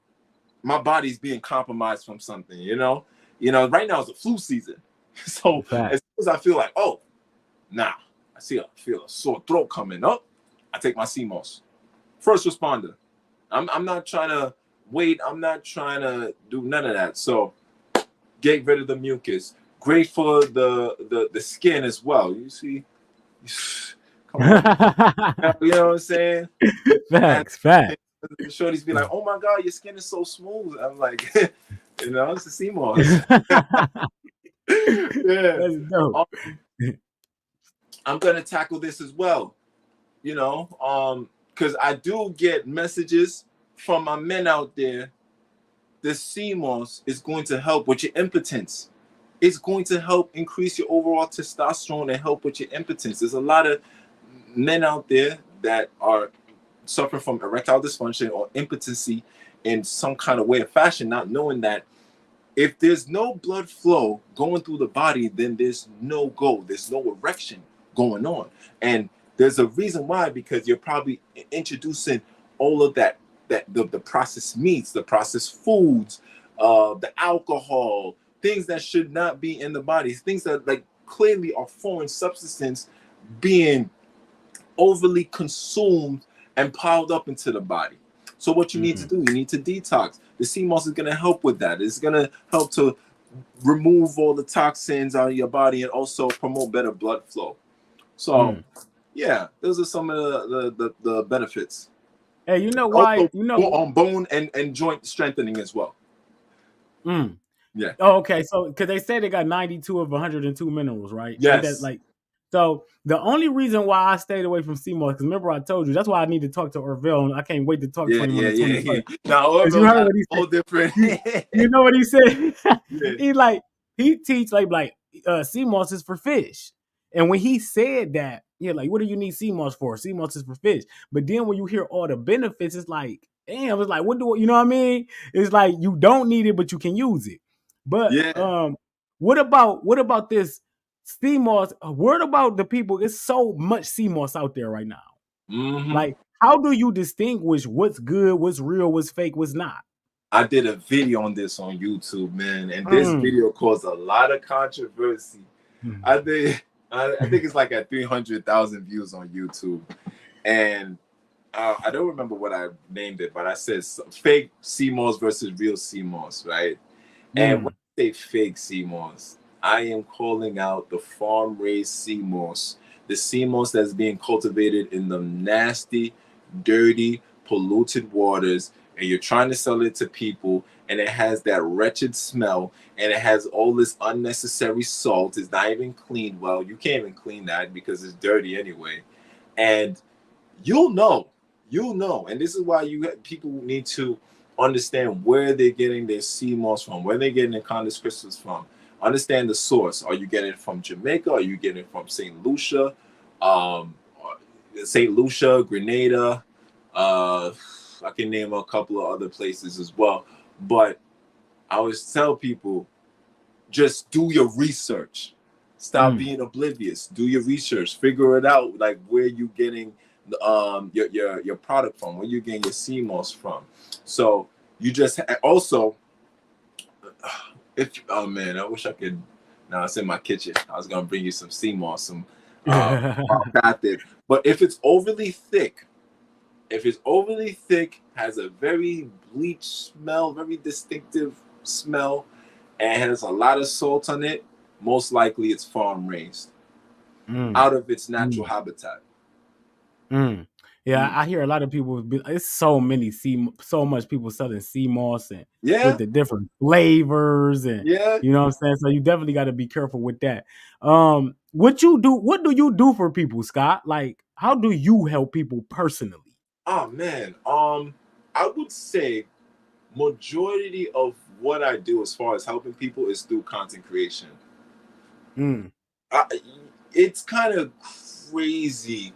my body's being compromised from something, right now is the flu season. So as soon as I feel like, I feel a sore throat coming up, I take my Seamos. First responder. I'm not trying to wait. I'm not trying to do none of that. So get rid of the mucus. Great for the skin as well. You see, come on, you know what I'm saying? Facts. The shorties be like, "Oh my God, your skin is so smooth." I'm like, it's the Seamos. Yeah. That's dope. I'm gonna tackle this as well. Because I do get messages from my men out there. The Seamos is going to help with your impotence. It's going to help increase your overall testosterone and help with your impotence. There's a lot of men out there that are suffering from erectile dysfunction or impotency in some kind of way or fashion, not knowing that if there's no blood flow going through the body, then there's no go, there's no erection going on. And there's a reason why, because you're probably introducing all of the processed meats, the processed foods, the alcohol, things that should not be in the body, things that like clearly are foreign substances being overly consumed and piled up into the body. So what you need to do, you need to detox. The Seamos is going to help with that. It's going to help to remove all the toxins out of your body and also promote better blood flow. So yeah, those are some of the benefits. Hey, you know why? Also, You know on bone and joint strengthening as well. Yeah. Oh, okay. So because they say they got 92 of 102 minerals, right? Yes. Ain't that like? So the only reason why I stayed away from Seamos, because remember I told you that's why I need to talk to Orville, and I can't wait to talk to him on the 21st. Now Because you heard what he said. all different. You know what he said? He teach like Seamos is for fish. And when he said that, yeah, like, what do you need Seamos for? Seamos is for fish. But then when you hear all the benefits, it's like, damn, it's like, you know what I mean? It's like you don't need it, but you can use it. But what about this Seamos? What about the people? It's so much Seamos out there right now. Like, how do you distinguish what's good, what's real, what's fake, what's not? I did a video on this on YouTube, man, and this video caused a lot of controversy. I think it's like at 300,000 views on YouTube, and I don't remember what I named it, but I said fake Seamos versus real Seamos, right? And when I say fake Seamos, I am calling out the farm-raised Seamos, the Seamos that's being cultivated in the nasty, dirty, polluted waters, and you're trying to sell it to people, and it has that wretched smell, and it has all this unnecessary salt. It's not even cleaned well. You can't even clean that because it's dirty anyway. And you'll know. And this is why people need to understand where they're getting their Seamos from, where they're getting their Condis crystals from. Understand the source. Are you getting it from Jamaica? Are you getting it from St. Lucia? Grenada. I can name a couple of other places as well. But I always tell people, just do your research. Stop being oblivious. Do your research. Figure it out, like where you're getting your product from, where you're getting your Seamos from. So you just also, oh man, I wish I could. Now it's in my kitchen. I was gonna bring you some Seamos, some but if it's overly thick, has a very bleach smell, very distinctive smell, and has a lot of salt on it, most likely it's farm raised out of its natural habitat. Yeah, I hear a lot of people. It's so much people selling Seamos and with the different flavors, and you know what I'm saying. So you definitely got to be careful with that. What do you do for people, Scott? Like, how do you help people personally? Oh man, I would say majority of what I do as far as helping people is through content creation. It's kind of crazy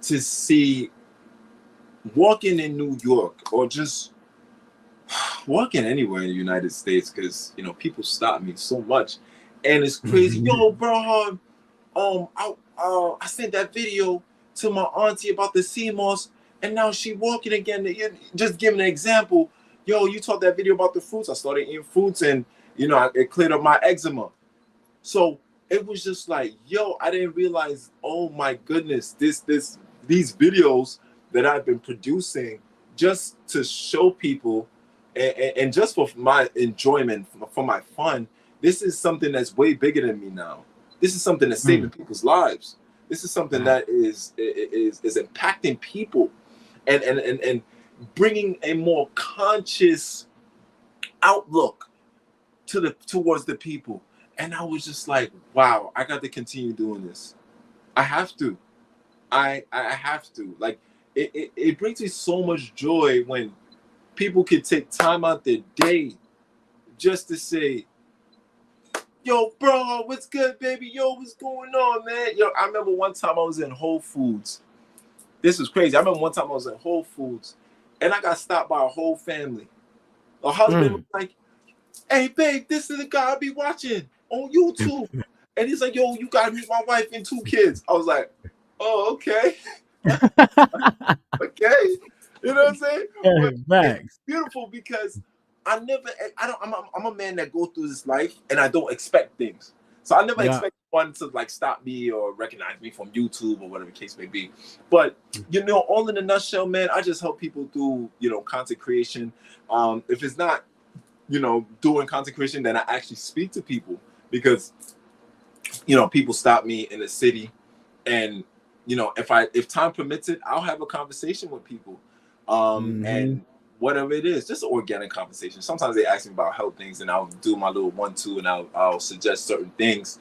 to see walking in New York or just walking anywhere in the United States, because people stop me so much, and it's crazy. Yo, bro, I sent that video to my auntie about the Seamos, and now she walking again. Just giving an example. Yo, you taught that video about the fruits. I started eating fruits, and it cleared up my eczema. So it was just like, yo, I didn't realize. Oh my goodness, these videos that I've been producing just to show people, and just for my enjoyment, for my fun. This is something that's way bigger than me now. This is something that's saving people's lives. This is something that is impacting people, and bringing a more conscious outlook towards the people. And I was just like, wow, I got to continue doing this. I have to. I have to. Like, it brings me so much joy when people can take time out their day just to say, yo, bro, what's good, baby? Yo, what's going on, man? Yo, I remember one time I was in Whole Foods. This was crazy. I remember one time I was in Whole Foods and I got stopped by a whole family. A husband was like, hey, babe, this is the guy I be watching on YouTube. And he's like, yo, you got to meet my wife and 2 kids. I was like, oh, okay. Okay. You know what I'm saying? But it's beautiful because I'm a man that goes through this life and I don't expect things. So I never expect one to like stop me or recognize me from YouTube or whatever the case may be. But, you know, all in a nutshell, man, I just help people do, you know, content creation. If it's not, you know, doing content creation, then I actually speak to people because, you know, people stop me in the city and, you know, if time permits it, I'll have a conversation with people. And whatever it is, just an organic conversation. Sometimes they ask me about health things and I'll do my little 1-2 and I'll suggest certain things.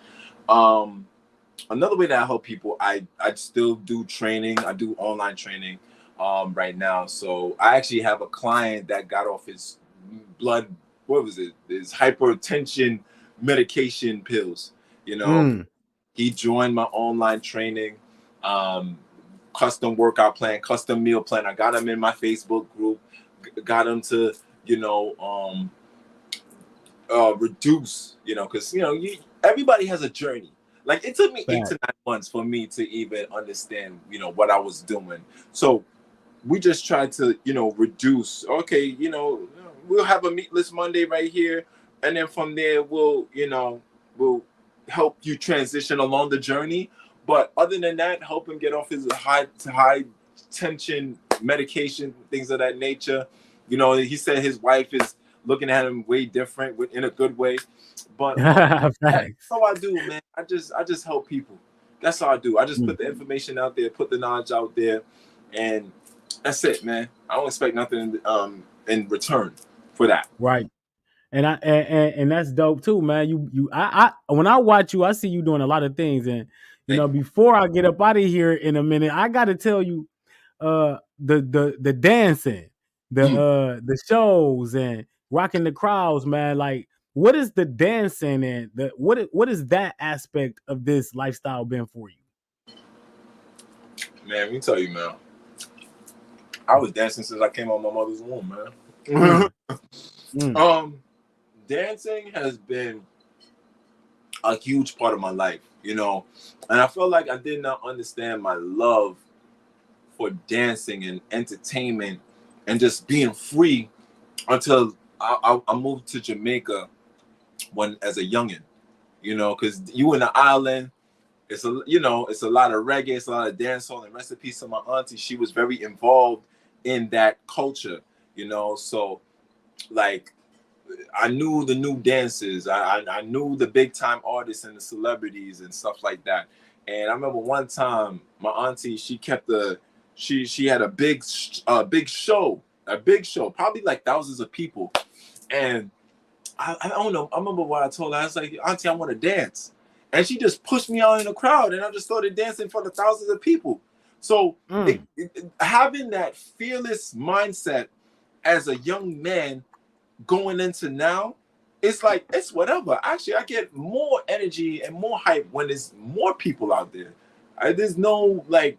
Another way that I help people, I still do training. I do online training right now. So I actually have a client that got off his blood, what was it? His hypertension medication pills, you know. He joined my online training, custom workout plan, custom meal plan. I got him in my Facebook group, got him to, you know, reduce, you know, because, you know, everybody has a journey. Like, it took me 8 to 9 months for me to even understand, you know, what I was doing. So we just tried to, you know, reduce. Okay, you know, we'll have a meatless Monday right here. And then from there, we'll help you transition along the journey. But other than that, help him get off his high tension medication, things of that nature. You know, he said his wife is looking at him way different in a good way. But that's how I do, man. I just help people. That's how I do. I just put the information out there, put the knowledge out there, and that's it, man. I don't expect nothing in return for that. Right. And that's dope too, man. I when I watch you, I see you doing a lot of things. And you know, before I get up out of here in a minute, I gotta tell you, the dancing, the shows and rocking the crowds, man. Like, what is the dancing and what is that aspect of this lifestyle been for you? Man, let me tell you, man. I was dancing since I came out of my mother's womb, man. Dancing has been a huge part of my life, you know, and I felt like I did not understand my love for dancing and entertainment and just being free until I moved to Jamaica as a youngin, you know, because you in the island, it's it's a lot of reggae, it's a lot of dancehall, and rest in peace to my auntie. She was very involved in that culture, you know, so like I knew the new dances, I knew the big time artists and the celebrities and stuff like that. And I remember one time my auntie, she had a big show, probably like thousands of people. And I don't know, I remember what I told her. I was like, auntie, I want to dance. And she just pushed me out in the crowd and I just started dancing for the thousands of people. So having that fearless mindset as a young man going into now, it's like, it's whatever. Actually, I get more energy and more hype when there's more people out there. There's no like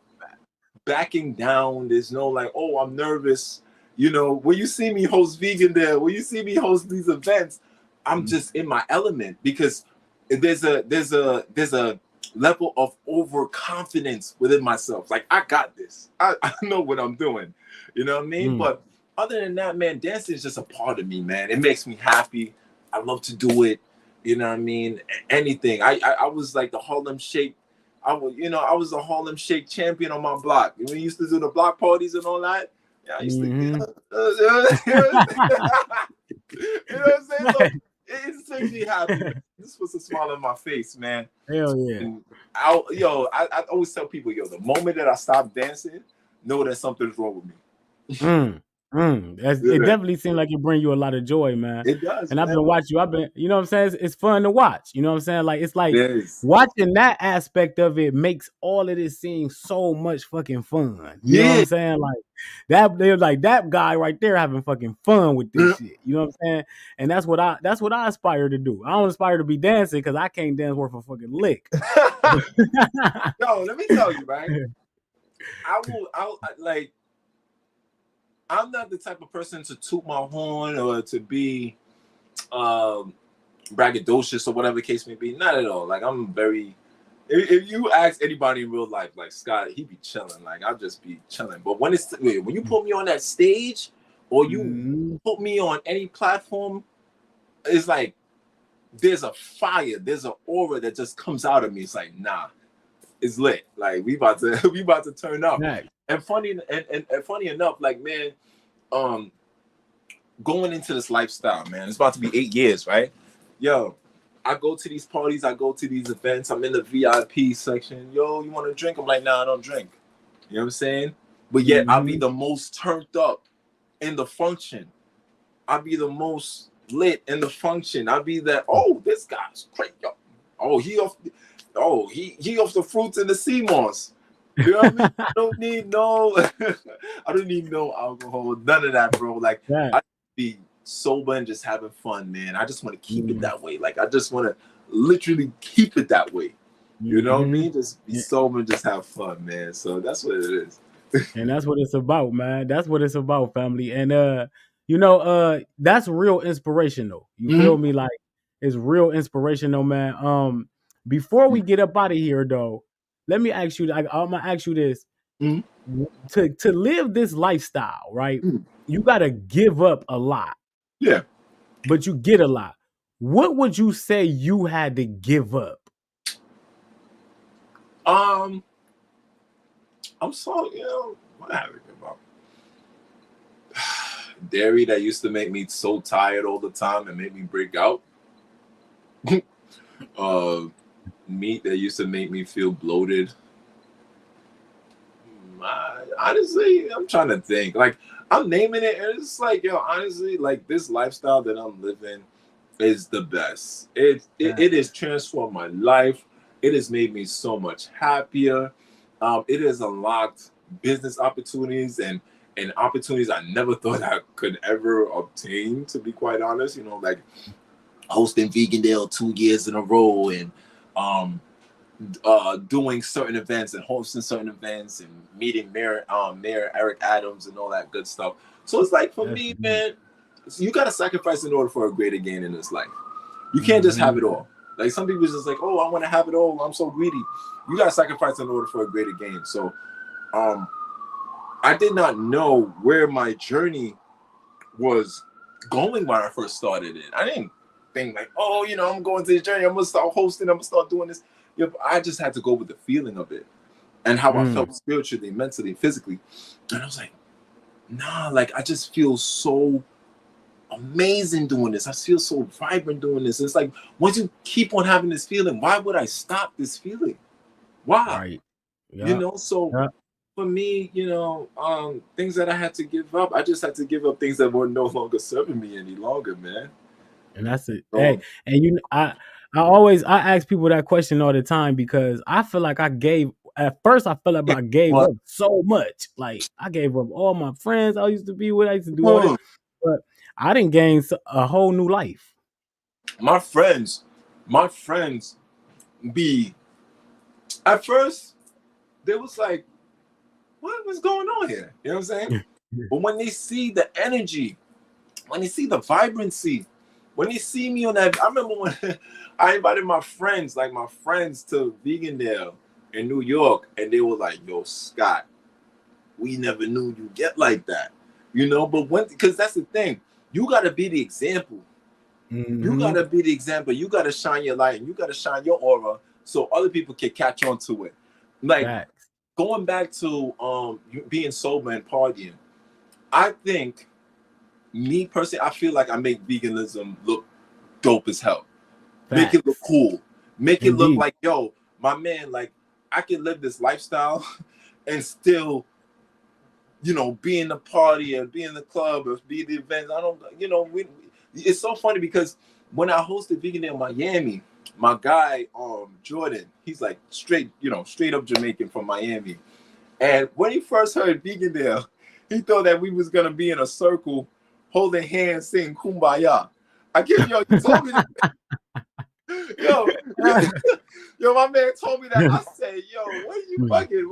backing down. There's no like, oh, I'm nervous. You know, when you see me host Vegan Day, when you see me host these events, I'm just in my element because there's a level of overconfidence within myself. Like, I got this. I know what I'm doing. You know what I mean? But other than that, man, dancing is just a part of me, man. It makes me happy. I love to do it. You know what I mean? Anything. I was like the Harlem Shake. I was a Harlem Shake champion on my block. When we used to do the block parties and all that. Yeah, I used to. You know what I'm saying? So it just makes me happy, man. This puts a smile on my face, man. Hell yeah. And I always tell people, the moment that I stop dancing, know that something's wrong with me. It definitely seemed like it bring you a lot of joy, man. It does, And I've man. been watching you. I've been, you know what I'm saying? It's fun to watch. You know what I'm saying? Like it's like It is. watching that aspect of it makes all of this seem so much fucking fun. You know what Yeah. I'm saying? Like they're like that guy right there having fucking fun with this shit. You know what I'm saying? And that's what I aspire to do. I don't aspire to be dancing because I can't dance worth a fucking lick. Yo, let me tell you, right? Like, I'm not the type of person to toot my horn or to be braggadocious or whatever the case may be. Not at all. Like, I'm very. If you ask anybody in real life, like Scott, he be chilling. Like, I'll just be chilling. But when you put me on that stage or you put me on any platform, it's like there's a fire, there's an aura that just comes out of me. It's like, nah, it's lit. Like we about to turn up. Nice. And funny enough, like, man, going into this lifestyle, man, it's about to be 8 years, right? Yo, I go to these parties, I go to these events, I'm in the VIP section. Yo, you want to drink? I'm like, nah, I don't drink. You know what I'm saying? But yet I'll be the most turned up in the function. I'll be the most lit in the function. I'll be that, oh, this guy's crazy. Oh, he off the fruits and the Seamos. You know what I mean? I don't need no alcohol, none of that, bro. Like I be sober and just having fun, man. I just want to keep it that way. Like I just want to literally keep it that way. You know what I mean? Just be sober and just have fun, man. So that's what it is. And that's what it's about, man. That's what it's about, family. And you know, that's real inspirational. You feel me? Like it's real inspirational, man. Before we get up out of here, though, let me ask you. I'm gonna ask you this: to live this lifestyle, right? You gotta give up a lot. Yeah. But you get a lot. What would you say you had to give up? I'm so, what I have to give up? Dairy that used to make me so tired all the time and make me break out. Meat that used to make me feel bloated. Honestly, I'm trying to think. Like, I'm naming it, and it's like, honestly, like this lifestyle that I'm living is the best. It has transformed my life. It has made me so much happier. It has unlocked business opportunities and opportunities I never thought I could ever obtain, to be quite honest. Like hosting Vegan Day 2 years in a row and doing certain events and hosting certain events and meeting Mayor Eric Adams and all that good stuff. So it's like, for me, man, you got to sacrifice in order for a greater gain in this life. You can't just have it all. Like some people just like, oh, I want to have it all. I'm so greedy. You got to sacrifice in order for a greater gain. So I did not know where my journey was going when I first started it. I didn't think like, oh, I'm going to this journey. I'm going to start hosting. I'm going to start doing this. I just had to go with the feeling of it and how I felt spiritually, mentally, physically. And I was like, nah, like I just feel so amazing doing this. I feel so vibrant doing this. It's like, once you keep on having this feeling, why would I stop this feeling? Why? Right. Yeah. So for me, things that I had to give up, I just had to give up things that were no longer serving me any longer, man. And that's it. Hey, and I ask people that question all the time because I feel like at first I felt like I gave up so much. Like I gave up all my friends I used to be with. I used to do all this, but I didn't gain a whole new life. My friends be at first they was like, what was going on here? You know what I'm saying? But when they see the energy, when they see the vibrancy, when they see me on that, I remember when I invited my friends to Vegandale in New York, and they were like, yo, Scott, we never knew you get like that. But because that's the thing, you gotta be the example. You gotta be the example. You gotta shine your light and you gotta shine your aura so other people can catch on to it. Like going back to being sober and partying, I think me personally, I feel like I make veganism look dope as hell. Make it look cool. Make it look like, yo, my man, like I can live this lifestyle and still be in the party or be in the club or be the events. I don't, it's so funny because when I hosted Vegan Day in Miami, my guy, Jordan, he's like straight up Jamaican from Miami. And when he first heard Vegan Day, he thought that we was going to be in a circle holding hands saying Kumbaya. I guess, you told me that. Yo, my man told me that. I said, yo, what are you fucking?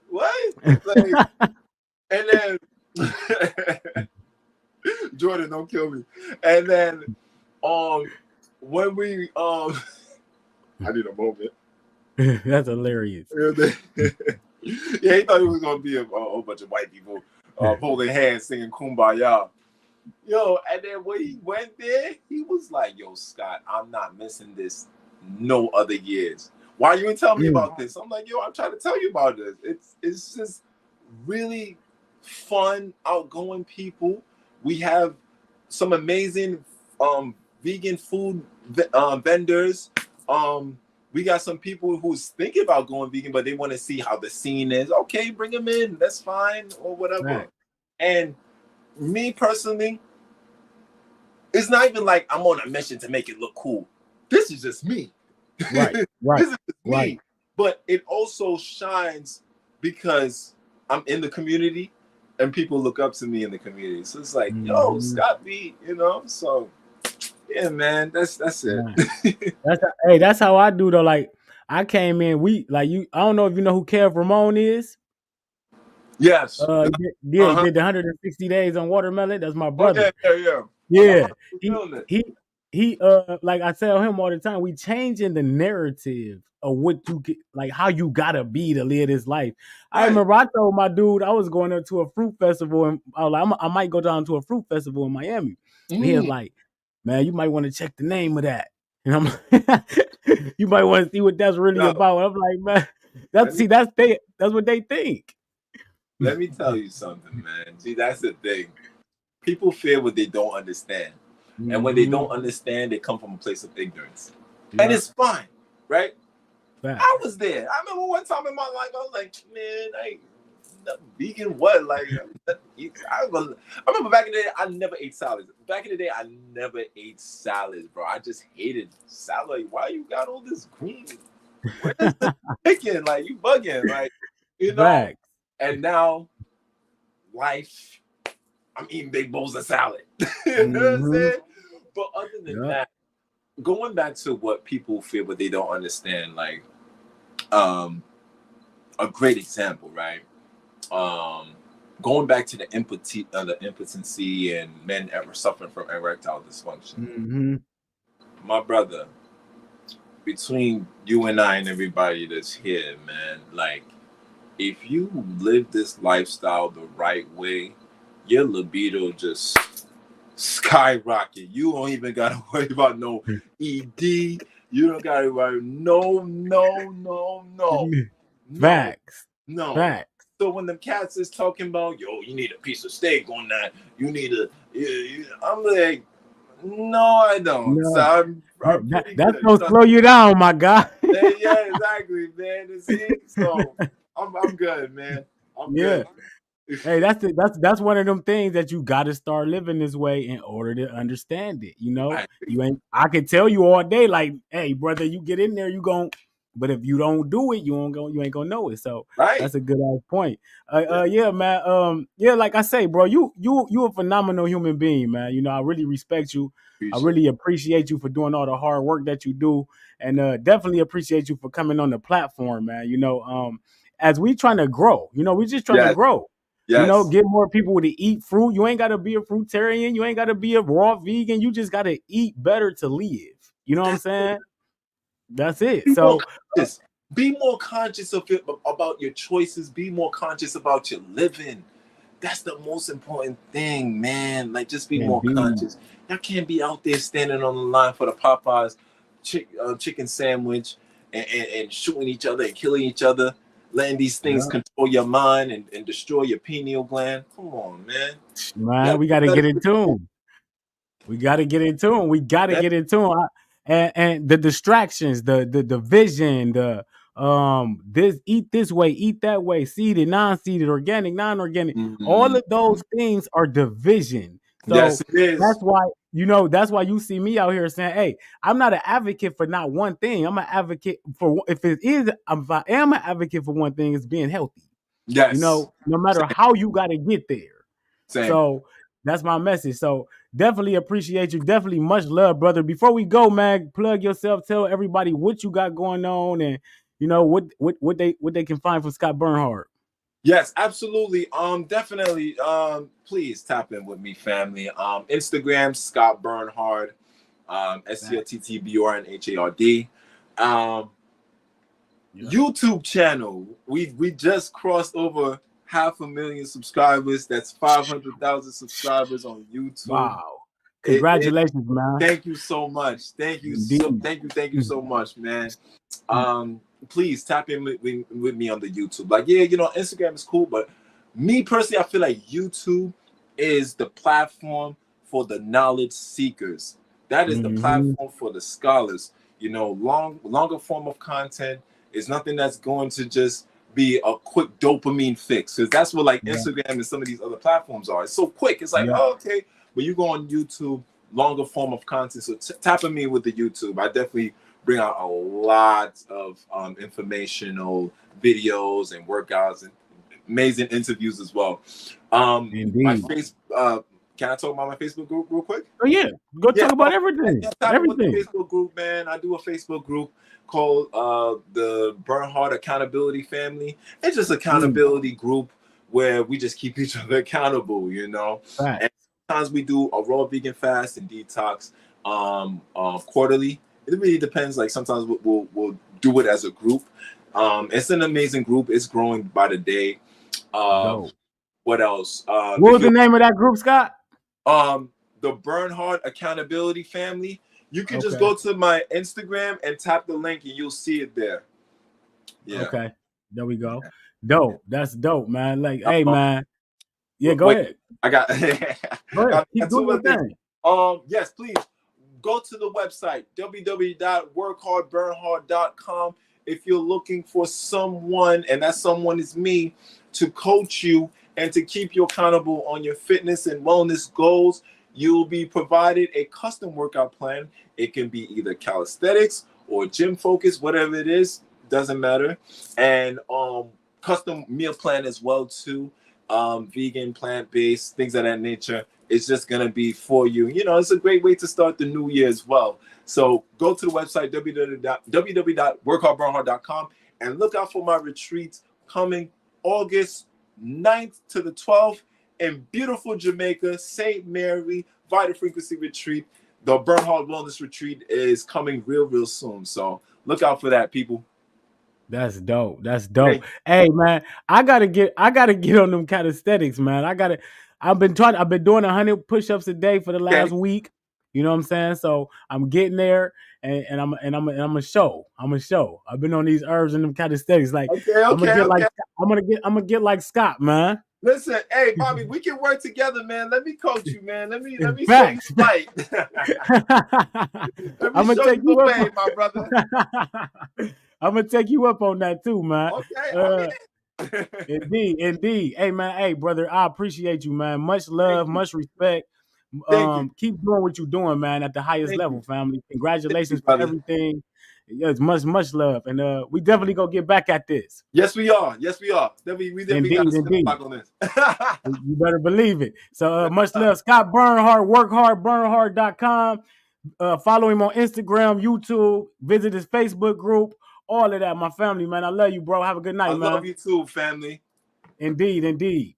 What? Like, and then Jordan, don't kill me. And then when we I need a moment. That's hilarious. Yeah, he thought it was gonna be a whole bunch of white people holding hands singing Kumbaya. Yo, and then when he went there, he was like, yo, Scott, I'm not missing this no other years. Why you ain't tell me about this? I'm like, yo, I'm trying to tell you about this. It's just really fun, outgoing people. We have some amazing vegan food vendors. We got some people who's thinking about going vegan, but they want to see how the scene is. Okay, bring them in. That's fine or whatever. Right. And me personally, it's not even like I'm on a mission to make it look cool. This is just me. Right. This is just me. But it also shines because I'm in the community and people look up to me in the community. So it's like, yo, Scott B, so yeah, man, that's it. That's how I do though. Like I came in, I don't know if you know who Kev Ramon is. Yes. He did the 160 days on watermelon. That's my brother. Yeah. He like I tell him all the time, we changing the narrative of what you get, like how you gotta be to live this life. Right. I remember I told my dude I was going up to a fruit festival and I was like, I might go down to a fruit festival in Miami. And he was like, man, you might want to check the name of that. And I'm like, you might want to see what that's really about. I'm like, man, that's what they think. Let me tell you something, man. See, that's the thing. People fear what they don't understand. And when they don't understand, they come from a place of ignorance. Yeah. And it's fine, right? I was there. I remember one time in my life, I was like, man, vegan what? Like, I remember back in the day, I never ate salads. Back in the day, I never ate salads, bro. I just hated salad. Like, why you got all this green? Where's the chicken? Like, you bugging. Like, Back. And now, life, I'm eating big bowls of salad. You know what I'm saying? But other than that, going back to what people feel but they don't understand, like a great example, right? Going back to the impotency and men ever suffering from erectile dysfunction. My brother, between you and I and everybody that's here, man, like if you live this lifestyle the right way, your libido just skyrocket. You don't even gotta worry about no ED. You don't gotta worry. No. Facts. No. Facts. So when the cats is talking about, yo, you need a piece of steak on that. You need I'm like, no, I don't. No. So that's gonna slow you down, my guy. Yeah, exactly, man. So I'm good, man. I'm good. Hey, that's one of them things that you got to start living this way in order to understand it. I can tell you all day, like, hey, brother, you get in there, you gon'. But if you don't do it, you ain't gonna know it. So that's a good ass point. Yeah, man. Like I say, bro, you a phenomenal human being, man. I really respect you. I really appreciate you for doing all the hard work that you do, and definitely appreciate you for coming on the platform, man. As we trying to grow, we just trying to grow. Yes. Get more people to eat fruit. You ain't got to be a fruitarian. You ain't got to be a raw vegan. You just got to eat better to live. You know what I'm saying? That's it. Be more conscious about your choices. Be more conscious about your living. That's the most important thing, man. Like, just be more conscious. Y'all can't be out there standing on the line for the Popeyes chicken sandwich and shooting each other and killing each other. Letting these things control your mind and destroy your pineal gland. Come on, man. Man, we got to get in tune. We got to get into them. And the distractions, the vision, this, eat this way, eat that way, seeded, non-seeded, organic, non-organic. All Mhm. of those things are division. Yes, So it is. that's why, that's why you see me out here saying, hey, I'm not an advocate for not one thing. I'm an advocate for, if I am an advocate for one thing, it's being healthy. Yes. No matter Same. how you got to get there. Same. So that's my message. So definitely appreciate you. Definitely much love, brother. Before we go, man, plug yourself. Tell everybody what you got going on, and what they can find from Scott Burnhard. Yes, absolutely. Definitely. Please tap in with me, family. Instagram Scott Burnhard, SCOTTBURNHARD. Yeah. YouTube channel. We just crossed over 500,000 subscribers. That's 500,000 subscribers on YouTube. Wow. It Congratulations, man. Thank you so much. Indeed. Thank you so much, man. Please tap in with me on the YouTube. Like, yeah, Instagram is cool, but me personally, I feel like YouTube is the platform for the knowledge seekers. That is the platform for the scholars. Longer form of content is nothing that's going to just be a quick dopamine fix, because that's what like Instagram and some of these other platforms are. It's so quick. It's like, oh, okay, but you go on YouTube, longer form of content. So tapping me with the YouTube, I definitely bring out a lot of informational videos and workouts and amazing interviews as well. My Indeed. face. Can I talk about my Facebook group real quick? Oh yeah, go Yeah, talk about everything. tapping with the Everything. Facebook group, man. I do a Facebook group called the Burnhard Accountability Family. It's just accountability group where we just keep each other accountable, Right. And sometimes we do a raw vegan fast and detox quarterly. It really depends. Like sometimes we'll do it as a group. It's an amazing group. It's growing by the day. Dope. What else? What was the name of that group, Scott? The Burnhard Accountability Family. You can just Okay. go to my Instagram and tap the link and you'll see it there. Yeah. Okay. There we go. Dope. That's dope, man. Like, hey, man. Yeah, go Wait, ahead. I got, Go ahead. got Keep two doing your more things. thing. Yes, please go to the website www.workhardburnhard.com if you're looking for someone, and that someone is me, to coach you and to keep you accountable on your fitness and wellness goals. You'll be provided a custom workout plan. It can be either calisthenics or gym focus, whatever it is, doesn't matter. And custom meal plan as well too. Vegan, plant-based, things of that nature. It's just gonna be for you. It's a great way to start the new year as well. So go to the website www.workhardburnhard.com and look out for my retreats coming August 9th to the 12th in beautiful Jamaica, St. Mary, Vital Frequency Retreat. The Burnhard Wellness Retreat is coming real soon. So look out for that, people. That's dope. That's dope. Hey, man, I gotta get on them calisthenics, man. I've been doing 100 push-ups a day for the last week. You know what I'm saying? So I'm getting there, and I'm a show. I'm a show. I've been on these herbs and them calisthenics. Like I'm gonna get like Scott, man. Listen, hey Bobby, we can work together, man. Let me coach you, man. Let me show you Facts. right. Let me show you the way, my brother. I'm gonna take you up on that too, man. Okay. Indeed. Hey, man. Hey, brother. I appreciate you, man. Much love, much respect. Thank you. Keep doing what you're doing, man. At the highest level, family. Congratulations for brother. everything. Yes, much love, and we definitely gonna get back at this. Yes, we are. We definitely got to step back on this. You better believe it. So much love, Scott Burnhard. Workhardburnhard.com. Follow him on Instagram, YouTube. Visit his Facebook group. All of that, my family, man. I love you, bro. Have a good night, man. I love you too, family. Indeed.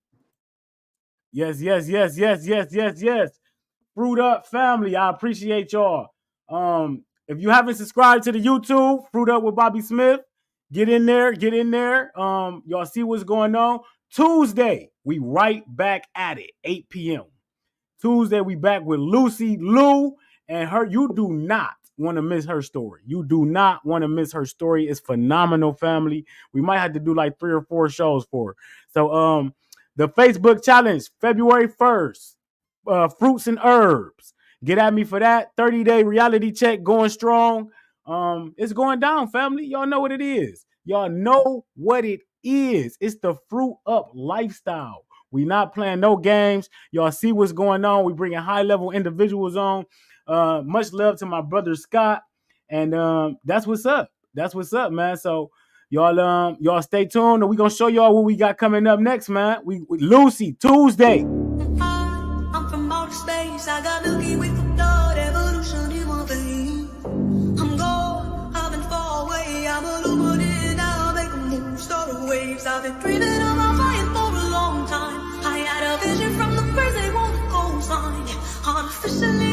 Yes. Fruit Up family, I appreciate y'all. If you haven't subscribed to the YouTube, Fruit Up with Bobby Smith, get in there. Y'all see what's going on. Tuesday, we right back at it, 8 p.m. Tuesday, we back with Lucy Lou and her. You do not want to miss her story. You do not want to miss her story. It's phenomenal, family. We might have to do like 3 or 4 shows for her. So, the Facebook challenge, February 1st, fruits and herbs. Get at me for that. 30-day reality check going strong. It's going down, family. Y'all know what it is. Y'all know what it is. It's the Fruit Up lifestyle. We not playing no games. Y'all see what's going on. We bringing high level individuals on. Much love to my brother Scott, and that's what's up. That's what's up, man. So y'all stay tuned, and we gonna show y'all what we got coming up next, man. We Lucy Tuesday. I'm from outer space. I got Milky Way for blood, evolution in my veins. I'm gone, I've been far away. I'm illuminated now, make a move, start a waves. I've been dreaming about flying for a long time. I had a vision from the birds, they want to go sign. Artificially